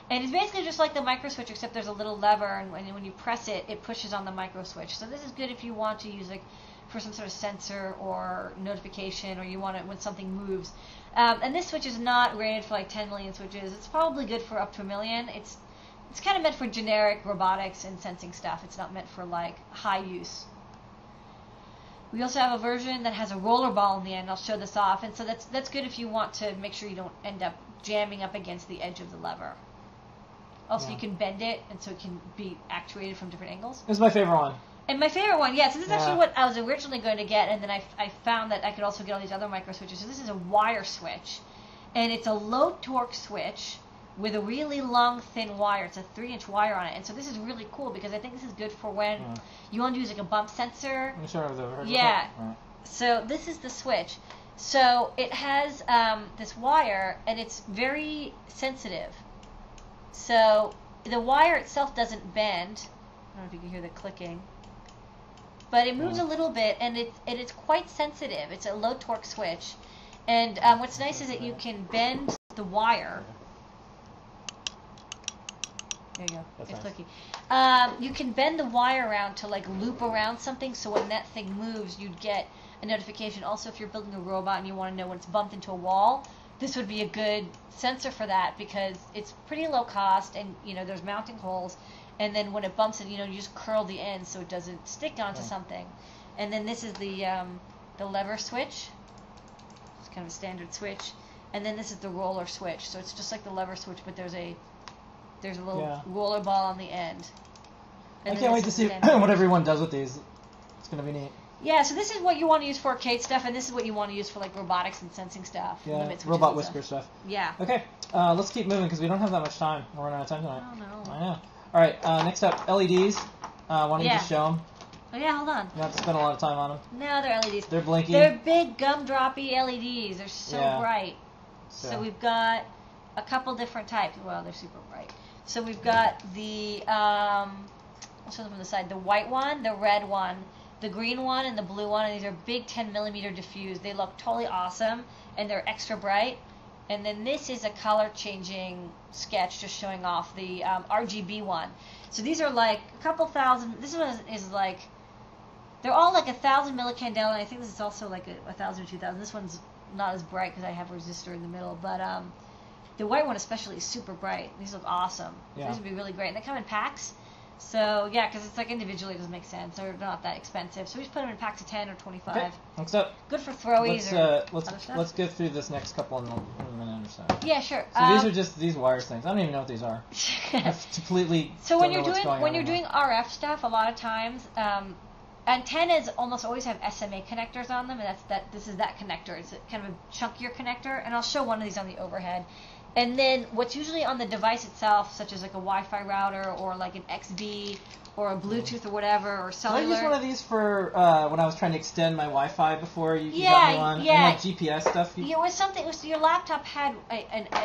And it's basically just like the micro switch, except there's a little lever, and when you press it, it pushes on the micro switch. So this is good if you want to use it for some sort of sensor or notification, or you want it when something moves. And this switch is not rated for like 10 million switches. It's probably good for up to 1 million. It's kind of meant for generic robotics and sensing stuff. It's not meant for like high use. We also have a version that has a roller ball in the end. I'll show this off, and so that's good if you want to make sure you don't end up jamming up against the edge of the lever. Also, you can bend it, and so it can be actuated from different angles. This is my favorite one. And my favorite one, so this is actually what I was originally going to get, and then I found that I could also get all these other micro switches. So this is a wire switch, and it's a low torque switch with a really long, thin wire. It's a 3-inch wire on it, and so this is really cool because I think this is good for when you want to use like a bump sensor. Yeah. So this is the switch. So it has this wire, and it's very sensitive. So the wire itself doesn't bend. I don't know if you can hear the clicking, but it moves a little bit, and it's quite sensitive. It's a low torque switch, and what's nice is that you can bend the wire. There you go. It's clicky. You can bend the wire around to like loop around something, so when that thing moves, you'd get a notification. Also, if you're building a robot and you want to know when it's bumped into a wall, this would be a good sensor for that because it's pretty low cost, and there's mounting holes, and then when it bumps it, you just curl the end so it doesn't stick onto something. And then this is the lever switch. It's kind of a standard switch, and then this is the roller switch. So it's just like the lever switch, but there's a little roller ball on the end. And I can't wait to see what everyone does with these. It's going to be neat. Yeah, so this is what you want to use for arcade stuff, and this is what you want to use for like robotics and sensing stuff. Yeah, robot whisper stuff. Yeah. Okay, let's keep moving because we don't have that much time. We're running out of time tonight. Oh, no. I know. All right, next up, LEDs. Why don't you just show them? Oh, yeah, hold on. You don't have to spend a lot of time on them. No, they're LEDs. They're blinky. They're big gumdroppy LEDs. They're so bright. So we've got a couple different types. Well, they're super bright. So we've got the, I'll show them from the side, the white one, the red one, the green one, and the blue one. And these are big 10mm diffuse. They look totally awesome, and they're extra bright. And then this is a color changing sketch just showing off the RGB one. So these are like a couple thousand. This one is like, they're all like 1,000 millicandela, and I think this is also like 1,000 or 2,000. This one's not as bright because I have a resistor in the middle, but the white one especially is super bright. These look awesome. Yeah. These would be really great, and they come in packs. So yeah, because it's like individually, it doesn't make sense. They're not that expensive, so we just put them in packs of 10 or 25. Okay. Next up, good for throwies let's go through this next couple in a minute or so. Yeah, sure. So these are just these wires things. I don't even know what these are. I completely. So when you're doing doing RF stuff, a lot of times antennas almost always have SMA connectors on them, and this is that connector. It's kind of a chunkier connector, and I'll show one of these on the overhead. And then what's usually on the device itself, such as like a Wi-Fi router or like an XB or a Bluetooth or whatever or cellular. Did I use one of these for when I was trying to extend my Wi-Fi before you got me one? Yeah. And like GPS stuff? It was something. It was your laptop had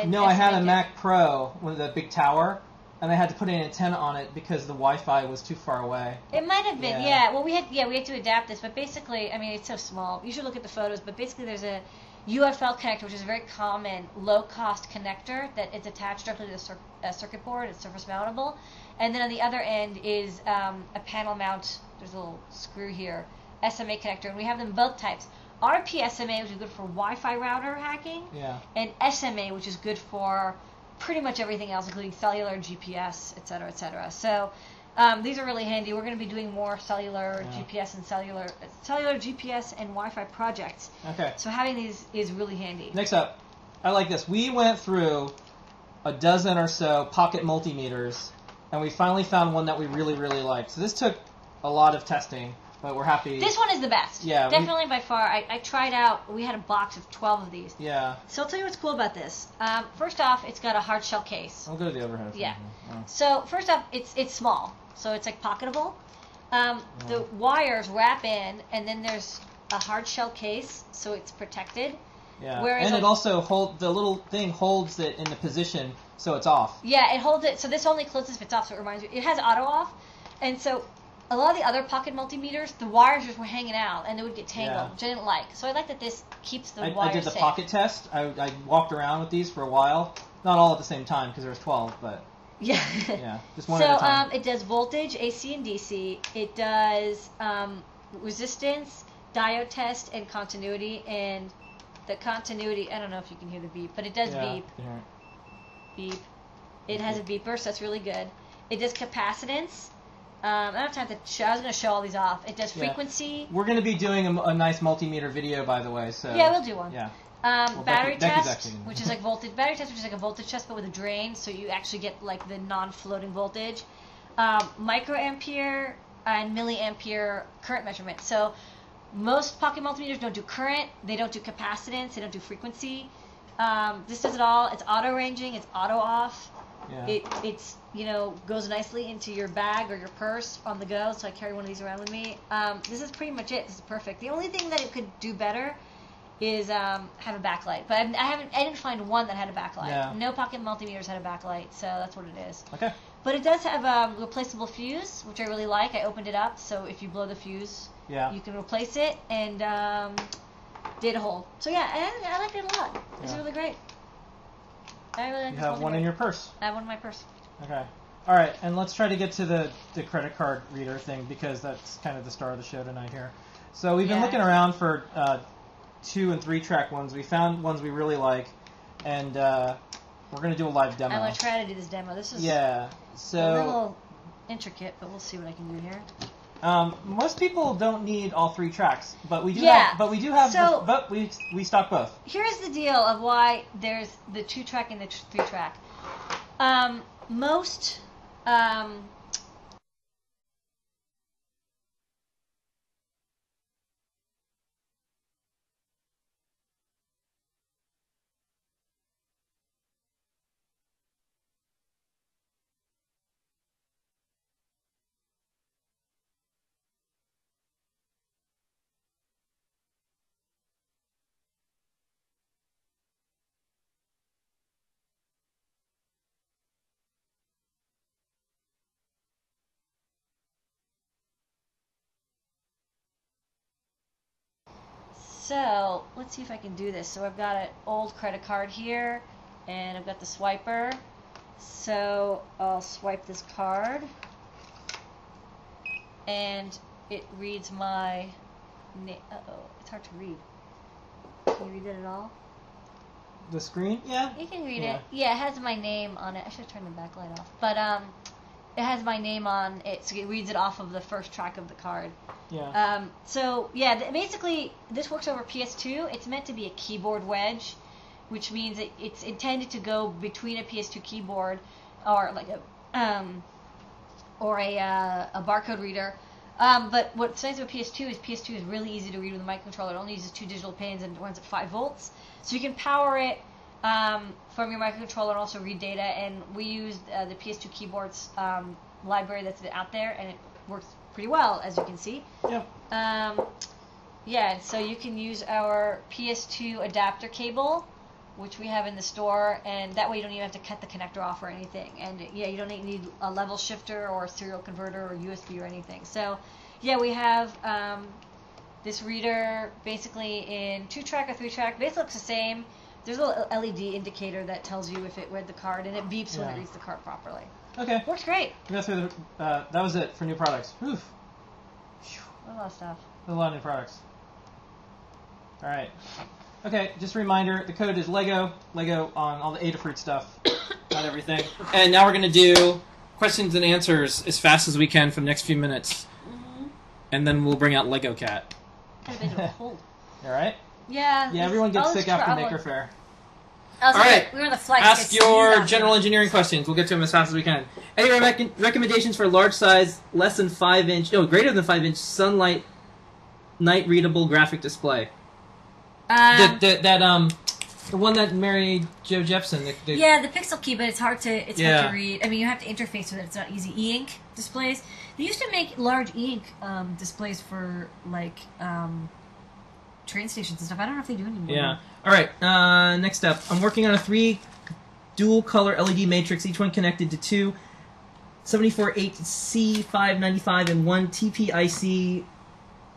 No, I had a Mac Pro with a big tower, and I had to put an antenna on it because the Wi-Fi was too far away. It might have been, yeah. Well, we had to adapt this, but basically, I mean, it's so small. You should look at the photos, but basically, there's a UFL connector, which is a very common low-cost connector that is attached directly to the circuit board. It's surface mountable, and then on the other end is a panel mount. There's a little screw here, SMA connector, and we have them both types. RPSMA, which is good for Wi-Fi router hacking, and SMA, which is good for pretty much everything else, including cellular, GPS, et cetera, So these are really handy. We're going to be doing more cellular GPS and cellular GPS and Wi-Fi projects. Okay. So having these is really handy. Next up, I like this. We went through a dozen or so pocket multimeters, and we finally found one that we really, really liked. So this took a lot of testing, but we're happy. This one is the best. Yeah. Definitely by far. I tried out, we had a box of 12 of these. Yeah. So I'll tell you what's cool about this. First off, it's got a hard shell case. I'll go to the overhead. Yeah. So first off, it's small. So it's like pocketable. The wires wrap in, and then there's a hard shell case, so it's protected. Yeah. Whereas and it also the little thing holds it in the position, so it's off. Yeah, it holds it. So this only closes if it's off. So it reminds you, it has auto off, and so a lot of the other pocket multimeters, the wires just were hanging out, and they would get tangled, which I didn't like. So I like that this keeps the wires I did the safe. pocket test. I walked around with these for a while, not all at the same time because there was 12, but. Yeah. Just one at a time. So it does voltage, AC and DC. It does resistance, diode test, and continuity. And the continuity, I don't know if you can hear the beep, but it does beep. Yeah. Beep. It has a beeper, so that's really good. It does capacitance. I don't have time to show. I was going to show all these off. It does frequency. We're going to be doing a nice multimeter video, by the way. So yeah, we'll do one. Yeah. Battery test, which is like voltage. Battery test, which is like a voltage test, but with a drain, so you actually get like the non-floating voltage. Microampere and milliampere current measurement. So most pocket multimeters don't do current. They don't do capacitance. They don't do frequency. This does it all. It's auto ranging. It's auto off. Yeah. It's goes nicely into your bag or your purse on the go. So I carry one of these around with me. This is pretty much it. This is perfect. The only thing that it could do better is have a backlight, but I didn't find one that had a backlight. Yeah. No pocket multimeters had a backlight, so that's what it is. Okay. But it does have a replaceable fuse, which I really like. I opened it up, so if you blow the fuse, you can replace it, and data hole. So yeah, I like it a lot. It's really great. I really like You have one in your purse. I have one in my purse. Okay. All right, and let's try to get to the credit card reader thing, because that's kind of the star of the show tonight here. So we've been looking around for 2 and 3 track ones. We found ones we really like, and we're going to do a live demo. I'm going to try to do this demo. This is so a little intricate, but we'll see what I can do here. Most people don't need all 3 tracks, but we do have. But we do have. So, but we stock both. Here's the deal of why there's the 2-track and the 3-track. Most. So let's see if I can do this. So I've got an old credit card here, and I've got the swiper. So I'll swipe this card, and it reads my name. Uh-oh, it's hard to read. Can you read it at all? The screen? Yeah. You can read it. Yeah, it has my name on it. I should turn the backlight off. But it has my name on it, so it reads it off of the first track of the card. Yeah. So yeah, basically this works over PS2. It's meant to be a keyboard wedge, which means it's intended to go between a PS2 keyboard or like a barcode reader. But what's nice about PS2 is really easy to read with a microcontroller. It only uses 2 digital pins and runs at 5 volts, so you can power it from your microcontroller and also read data. And we used the PS2 keyboards library that's out there, and it works pretty well, as you can see. Yep. Yeah, so you can use our PS2 adapter cable, which we have in the store, and that way you don't even have to cut the connector off or anything. And yeah, you don't need a level shifter or a serial converter or USB or anything. So yeah, we have this reader basically in 2-track or 3-track. Basically looks the same. There's a little LED indicator that tells you if it read the card, and it beeps when it reads the card properly. Okay. Works great. We got through that was it for new products. Oof. A lot of stuff. There's a lot of new products. All right. Okay, just a reminder, the code is Lego on all the Adafruit stuff, not everything. And now we're going to do questions and answers as fast as we can for the next few minutes. Mm-hmm. And then we'll bring out Lego Cat. Kind of been cold. All right? Yeah. Yeah, everyone gets sick after Maker Faire. All right. We were on the flight. Ask your general engineering questions. We'll get to them as fast as we can. Any recommendations for large size, greater than 5-inch sunlight night readable graphic display? The one that married Joe Jepson. Yeah, the Pixel Key, but it's hard to read. I mean, you have to interface with it. It's not easy. E-ink displays. They used to make large e-ink displays for like train stations and stuff. I don't know if they do anymore. Yeah. All right. Next up, I'm working on a 3 dual color LED matrix, each one connected to 2 74-8C595 and 1 TPIC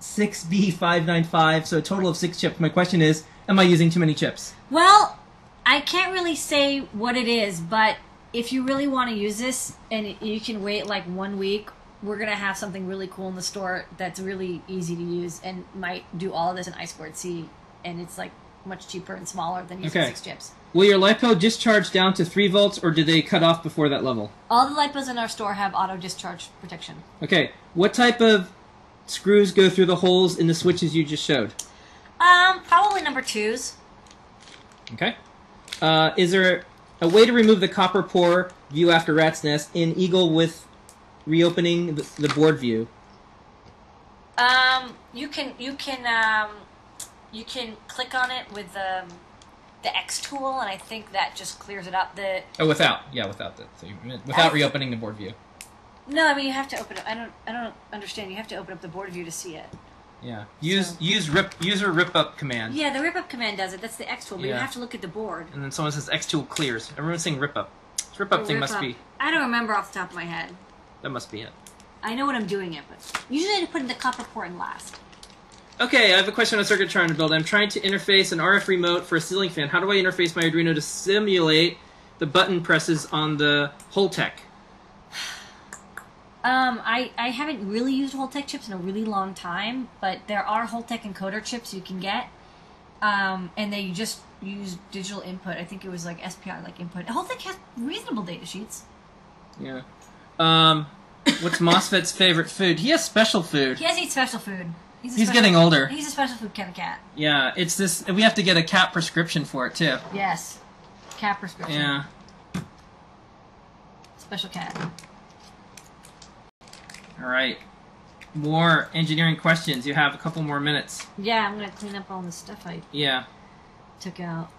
6B595, so a total of 6 chips. My question is, am I using too many chips? Well, I can't really say what it is, but if you really want to use this and you can wait like 1 week, we're going to have something really cool in the store that's really easy to use and might do all of this in I2C, and it's like much cheaper and smaller than using 6 chips. Will your LiPo discharge down to 3 volts, or do they cut off before that level? All the LiPos in our store have auto discharge protection. Okay. What type of screws go through the holes in the switches you just showed? Probably number 2s. Okay. Is there a way to remove the copper pore view after rat's nest in Eagle with reopening the board view? You can click on it with the X tool, and I think that just clears it up. Without reopening the board view. No, I mean you have to open it. I don't understand. You have to open up the board view to see it. Yeah. User rip up command. Yeah, the rip up command does it. That's the X tool, but you have to look at the board. And then someone says X tool clears. Everyone's saying rip up. This rip up thing must be. I don't remember off the top of my head. That must be it. I know what I'm doing it, but usually I put in the copper port in last. Okay, I have a question on a circuit trying to build. I'm trying to interface an RF remote for a ceiling fan. How do I interface my Arduino to simulate the button presses on the Holtec? I haven't really used Holtec chips in a really long time, but there are Holtec encoder chips you can get, and they just use digital input. I think it was like SPI input. Holtec has reasonable data sheets. Yeah. What's MOSFET's favorite food? He has special food. He has to eat special food. He's getting older. He's a special food kind of cat. Yeah, it's this. We have to get a cat prescription for it too. Yes, cat prescription. Yeah. Special cat. All right. More engineering questions. You have a couple more minutes. Yeah, I'm gonna clean up all the stuff I took out.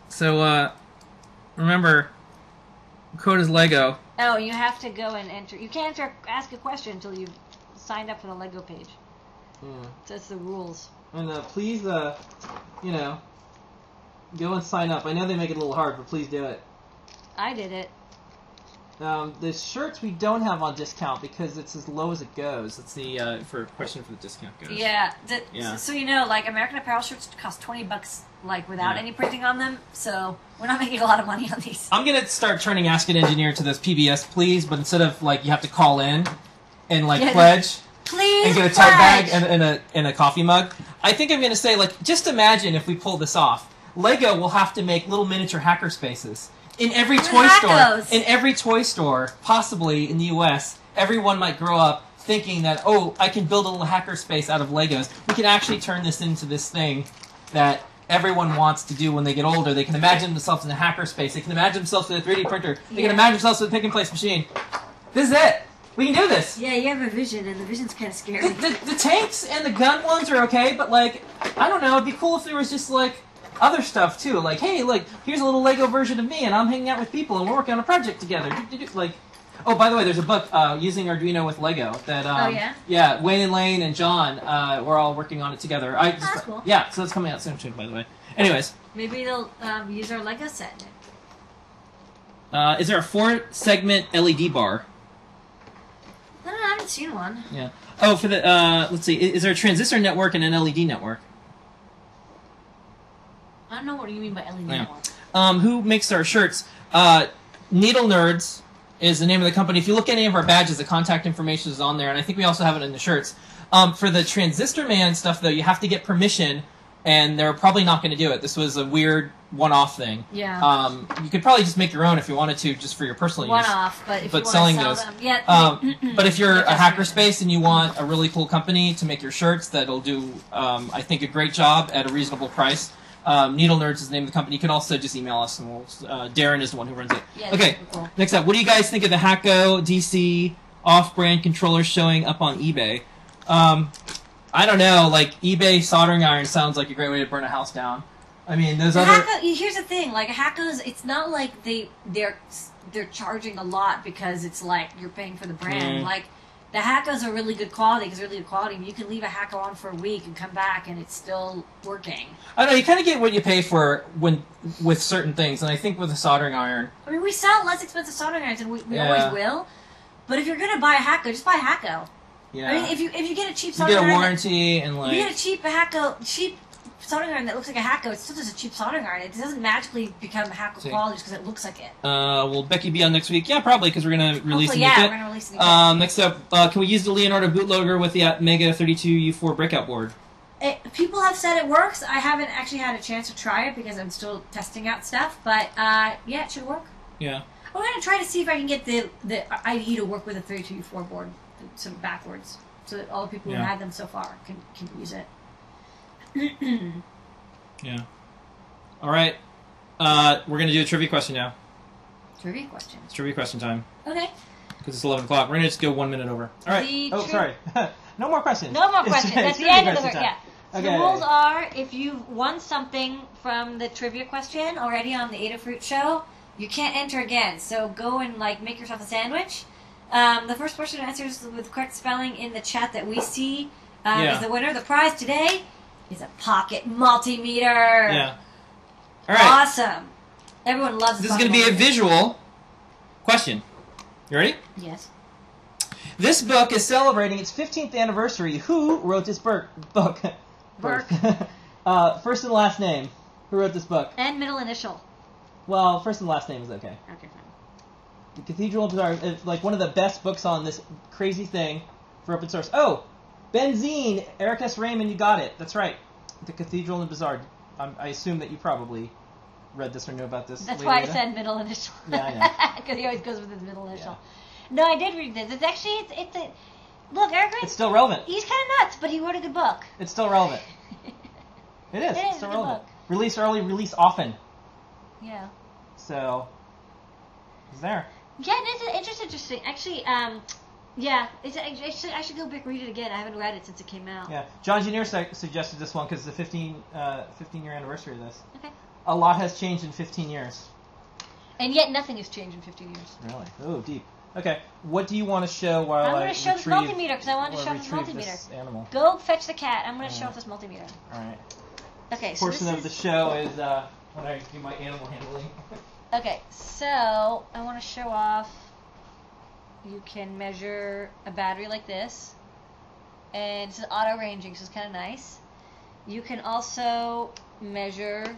So remember, code is Lego. Oh, you have to go and enter. You can't ask a question until you've signed up for the Lego page. Yeah. So that's the rules. And please, go and sign up. I know they make it a little hard, but please do it. I did it. The shirts we don't have on discount because it's as low as it goes. That's the question for the discount goes. Yeah. So American Apparel shirts cost $20, without any printing on them. So we're not making a lot of money on these. I'm gonna start turning Ask an Engineer to those PBS please, but instead of you have to call in and pledge. Please and get a tote bag and a coffee mug. I think I'm gonna say just imagine if we pull this off. Lego will have to make little miniature hacker spaces. In every toy store, possibly in the U.S., everyone might grow up thinking that, I can build a little hacker space out of Legos. We can actually turn this into this thing that everyone wants to do when they get older. They can imagine themselves in a hacker space. They can imagine themselves with a 3D printer. They can imagine themselves with a pick-and-place machine. This is it. We can do this. Yeah, you have a vision, and the vision's kind of scary. The tanks and the gun ones are okay, but, I don't know. It'd be cool if there was just, other stuff too, hey, here's a little Lego version of me, and I'm hanging out with people, and we're working on a project together. Oh, by the way, there's a book using Arduino with Lego that. Yeah, Wayne and Lane and John, we're all working on it together. That's cool. Yeah, so that's coming out soon too, by the way. Anyways. Maybe they'll use our Lego set. Is there a 4-segment LED bar? I don't know. I haven't seen one. Yeah. Oh, for the let's see. Is there a transistor network and an LED network? I don't know what you mean by LED network. Who makes our shirts? Needle Nerds is the name of the company. If you look at any of our badges, the contact information is on there, and I think we also have it in the shirts. For the Transistor Man stuff, though, you have to get permission, and they're probably not going to do it. This was a weird one-off thing. Yeah. You could probably just make your own if you wanted to, just for your personal use. One-off, but if you want selling to sell those. them... Yeah, but if you're a hackerspace and you want a really cool company to make your shirts that'll do, I think, a great job at a reasonable price, Needle Nerds is the name of the company. You can also just email us, and Darren is the one who runs it. Yeah, okay, cool. Next up, what do you guys think of the Hacko DC off-brand controllers showing up on eBay? I don't know, eBay soldering iron sounds like a great way to burn a house down. I mean, those here's the thing, Hacko's, it's not like they're charging a lot because it's you're paying for the brand. The Hackos are really good quality because they're really good quality. You can leave a Hacko on for a week and come back and it's still working. I don't know, you kind of get what you pay for with certain things, and I think with a soldering iron. I mean, we sell less expensive soldering irons, and we always will. But if you're gonna buy a Hacko, just buy a Hacko. Yeah. I mean, if you get a cheap soldering iron, you get a warranty and if you get a cheap soldering iron that looks like a Hacko, it's still just a cheap soldering iron. It doesn't magically become Hacko quality just because it looks like it. Will Becky be on next week? Yeah, probably, because we're going to release a new kit. kit. We're going to release a new kit. Next up, can we use the Leonardo bootloader with the Mega 32U4 breakout board? People have said it works. I haven't actually had a chance to try it because I'm still testing out stuff. But yeah, it should work. Yeah. I'm going to try to see if I can get the IDE to work with a 3224 board, some backwards, so that all the people who had them so far can use it. Yeah. All right. We're going to do a trivia question now. Trivia question. It's trivia question time. Okay. Because it's 11 o'clock. We're going to just go 1 minute over. All right. Sorry. No more questions. No more questions. That's the end of the yeah. So okay. the rules are, if you've won something from the trivia question already on the Adafruit show, you can't enter again. So go and make yourself a sandwich. The first person who answers with correct spelling in the chat that we see is the winner. The prize today is a pocket multimeter. Yeah. All right. Awesome. Everyone loves this. This is going to be a visual question. You ready? Yes. This book is celebrating its 15th anniversary. Who wrote this book? Burke. First and last name. Who wrote this book? And middle initial. Well, first and last name is okay. Okay, fine. The Cathedral and Bazaar is one of the best books on this crazy thing for open source. Oh, Benzene, Eric S. Raymond, you got it. That's right. The Cathedral and Bazaar. I assume that you probably read this or knew about this. That's why I said middle initial. Yeah, I know. Because he always goes with his middle initial. Yeah. No, I did read this. It's actually, it's a... Look, Eric Raymond... It's still relevant. He's kind of nuts, but he wrote a good book. It's still relevant. It is. It's still relevant. Release early, release often. Yeah. So, it's there. Yeah, it's interesting. Actually, yeah, I should go back and read it again. I haven't read it since it came out. Yeah, John Junior suggested this one because it's the 15-year anniversary of this. Okay. A lot has changed in 15 years. And yet nothing has changed in 15 years. Really? Oh, deep. Okay, what do you want to show while I'm going to show this multimeter because I want to show this multimeter. This animal. Go fetch the cat. I'm going to show off this multimeter. All right. Okay, so portion of the show is when I do my animal handling. Okay, so I want to show off. You can measure a battery like this, and this is auto ranging, so it's kind of nice. You can also measure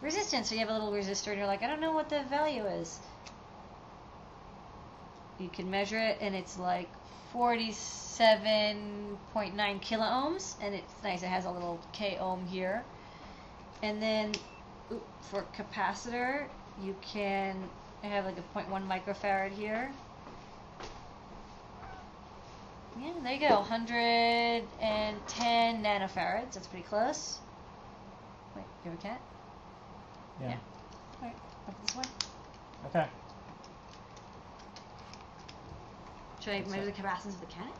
resistance. So you have a little resistor, and you're like, I don't know what the value is. You can measure it, and it's like 47.9 kilo ohms, and it's nice. It has a little K ohm here. And then for capacitor, you can have like a 0.1 microfarad here. Yeah, there you go, 110 nanofarads. That's pretty close. Wait, you have a cat? Yeah. All right, up this way. Okay. Should I measure the capacitance of the cat?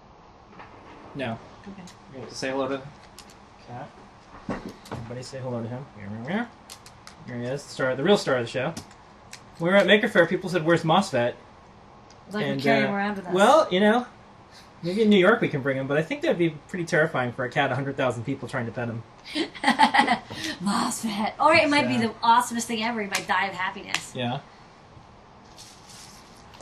No. Okay. You have to say hello to the cat. Everybody say hello to him. Here he is, the real star of the show. We were at Maker Faire. People said, "Where's MOSFET?" Like we carry him around with us. Well, maybe in New York we can bring him, but I think that'd be pretty terrifying for a cat. 100,000 people trying to pet him. MOSFET. Or it might be the awesomest thing ever. He might die of happiness. Yeah.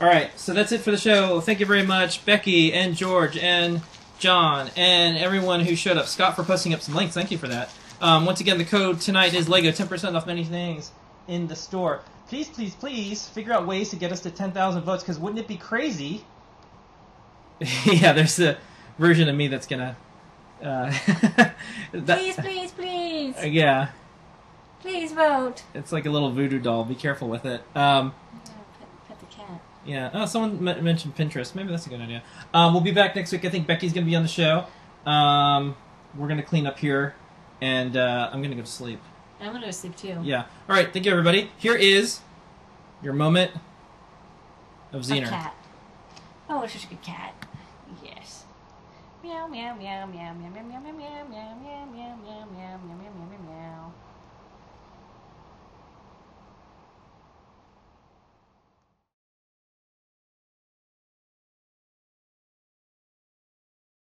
All right, so that's it for the show. Thank you very much, Becky and George and John and everyone who showed up. Scott for posting up some links. Thank you for that. Once again, the code tonight is LEGO, 10% off many things in the store. Please, please, please figure out ways to get us to 10,000 votes, because wouldn't it be crazy? Yeah, there's a version of me that's going to... please, please, please. Yeah. Please vote. It's like a little voodoo doll. Be careful with it. Pet the cat. Yeah. Oh, someone mentioned Pinterest. Maybe that's a good idea. We'll be back next week. I think Becky's going to be on the show. We're going to clean up here, and I'm going to go to sleep. I'm going to go to sleep, too. Yeah. All right. Thank you, everybody. Here is your moment of Zener. A cat. Oh, it's such a good cat. Yes. Meow, meow, meow, meow, meow, meow, meow, meow, meow, meow, meow, meow, meow, meow,